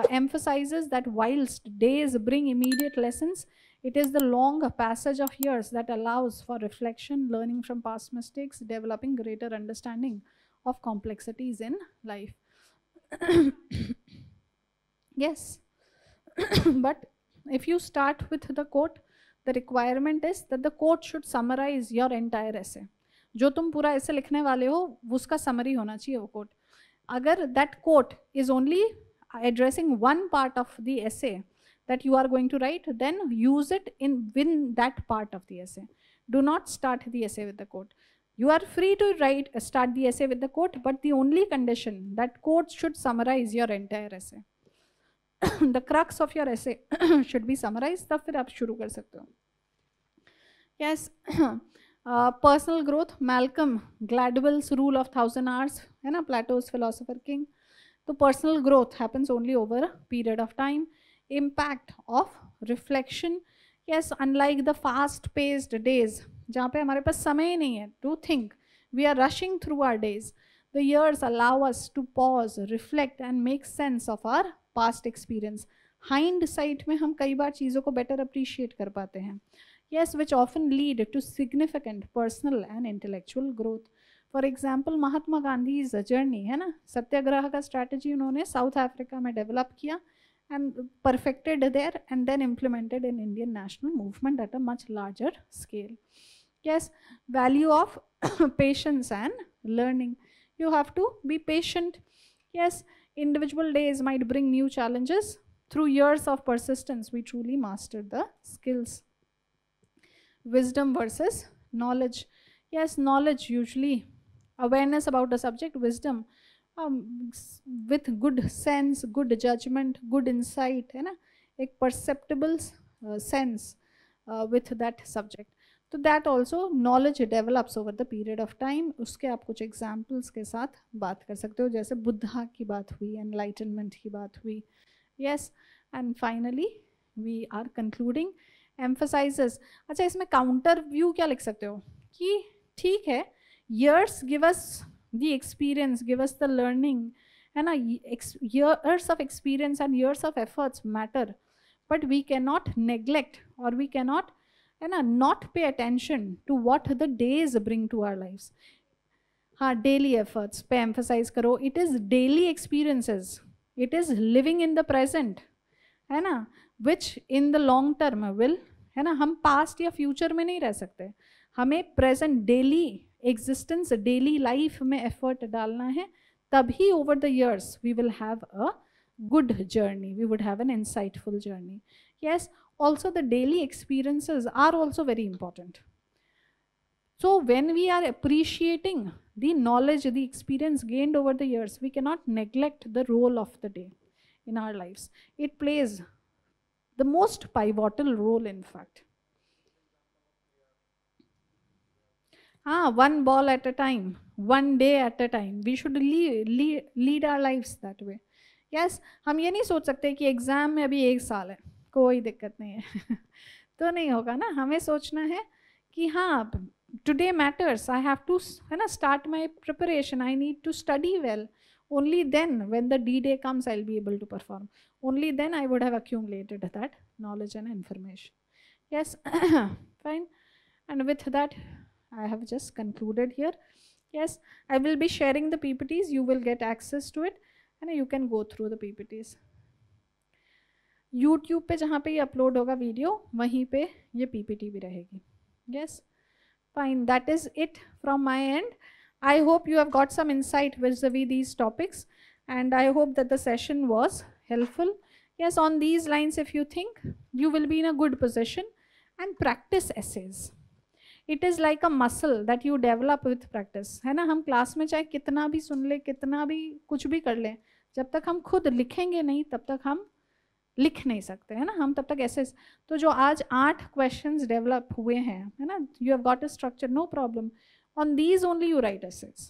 emphasizes that whilst days bring immediate lessons, it is the long passage of years that allows for reflection, learning from past mistakes, developing greater understanding of complexities in life. Yes, but if you start with the quote, the requirement is that the quote should summarize your entire essay. जो तुम पूरा ऐसे लिखने वाले हो उसका summary होना चाहिए वो quote. अगर that quote is only addressing one part of the essay that you are going to write, then use it within that part of the essay. Do not start the essay with the quote. You are free to start the essay with the quote, but the only condition that quote should summarize your entire essay. The crux of your essay should be summarized. तब फिर आप शुरू कर सकते हो. Yes. Personal growth, Malcolm Gladwell's rule of 1,000 hours, है ना, Plato's philosopher king. So personal growth happens only over a period of time. Impact of reflection. Yes, unlike the fast-paced days, जहाँ पे हमारे पास समय ही नहीं है to think, we are rushing through our days. The years allow us to pause, reflect, and make sense of our past experience. Hindsight में हम कई बार चीज़ों को better appreciate कर पाते हैं. Yes, which often lead to significant personal and intellectual growth. For example, Mahatma Gandhi's journey है ना, सत्याग्रह का strategy उन्होंने South Africa में develop किया and perfected there and then implemented in Indian national movement at a much larger scale. Yes, value of patience and learning. You have to be patient. Yes, individual days might bring new challenges. Through years of persistence, we truly mastered the skills. wisdom versus knowledge. Yes, knowledge usually awareness about the subject, wisdom with good sense, good judgment, good insight, है ना, एक perceptible sense with that subject. तो that also knowledge develops over the period of time. उसके आप कुछ examples के साथ बात कर सकते हो, जैसे बुद्धा की बात हुई, enlightenment की बात हुई. Yes, and finally we are concluding. Emphasizes. अच्छा, इसमें counter view क्या लिख सकते हो कि ठीक है, years give us the experience, give us the learning, है ना, years of experience and years of efforts matter, but we cannot neglect or we cannot, है ना, not pay attention to what the days bring to our lives. हाँ, daily efforts पे emphasize करो. It is daily experiences, it is living in the present, है ना, which in the long term will, है ना, हम past या future में नहीं रह सकते, हमें present daily existence, daily life में effort डालना है, तभी over the years we will have a good journey, we would have an insightful journey. Yes, also the daily experiences are also very important. So when we are appreciating the knowledge, the experience gained over the years, we cannot neglect the role of the day in our lives. It plays the most pivotal role, in fact. One ball at a time, one day at a time. We should lead our lives that way. Yes, हम ये नहीं सोच सकते कि exam में अभी 1 साल है, कोई दिक्कत नहीं है तो नहीं होगा ना. हमें सोचना है कि हाँ, today matters, I have to, है ना, start my preparation, I need to study well. Only then, when the D-Day comes, I'll be able to perform. Only then I would have accumulated that knowledge and information. Yes, fine. And with that, I have just concluded here. Yes, I will be sharing the PPTs. You will get access to it, and you can go through the PPTs. YouTube पे जहाँ पे ये upload होगा video, वहीं पे ये PPT भी रहेगी. Yes, fine. That is it from my end. I hope you have got some insight vis-a-vis these topics, and I hope that the session was helpful. Yes, on these lines, if you think, you will be in a good position, and practice essays. It is like a muscle that you develop with practice, है ना. हम class में चाहे कितना भी सुन ले, कितना भी कुछ भी कर लें, जब तक हम खुद लिखेंगे नहीं, तब तक हम लिख नहीं सकते, है ना. हम तब तक ऐसे, तो जो आज 8 क्वेश्चंस डेवलप हुए हैं, है ना, you have got a structure, no problem. On these only you write essays,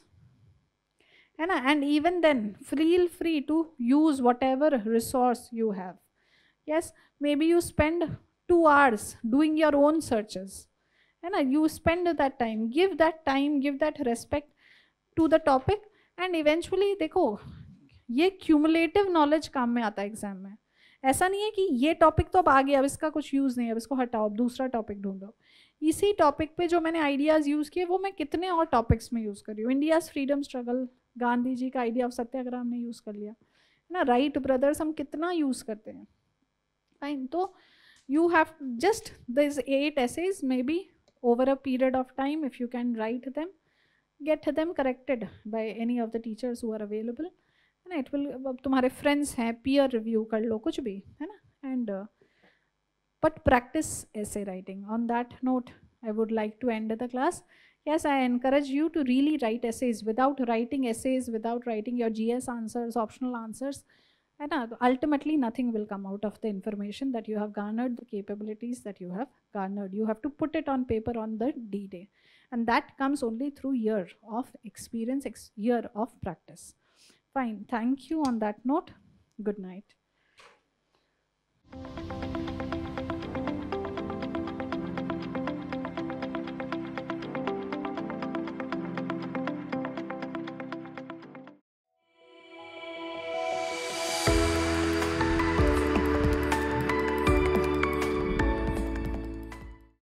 and even then feel free to use whatever resource you have. Yes, maybe you spend 2 hours doing your own searches, you spend that time, give that respect to the topic, and eventually देखो, ये cumulative knowledge काम में आता है exam में. ऐसा नहीं है कि ये टॉपिक तो अब आ गया, अब इसका कुछ यूज़ नहीं है, अब इसको हटाओ, अब दूसरा टॉपिक ढूंढो. इसी टॉपिक पे जो मैंने आइडियाज़ यूज़ किए, वो मैं कितने और टॉपिक्स में यूज़ कर रही हूँ. India's freedom struggle, Gandhi ji का आइडिया ऑफ सत्याग्रह हमने यूज़ कर लिया, है ना. राइट ब्रदर्स हम कितना यूज़ करते हैं. फाइन, तो you have just this 8 essays, maybe over a period of time, if you can write them, get them corrected by any of the teachers who are available, है ना. It will, तुम्हारे friends हैं, peer review कर लो, कुछ भी, है ना. And but practice essay writing. On that note, I would like to end the class. Yes, I encourage you to really write essays. Without writing essays, without writing your GS answers, optional answers, and ultimately nothing will come out of the information that you have garnered, the capabilities that you have garnered. You have to put it on paper on the D-Day, and that comes only through year of experience, year of practice. Fine, thank you. On that note, good night.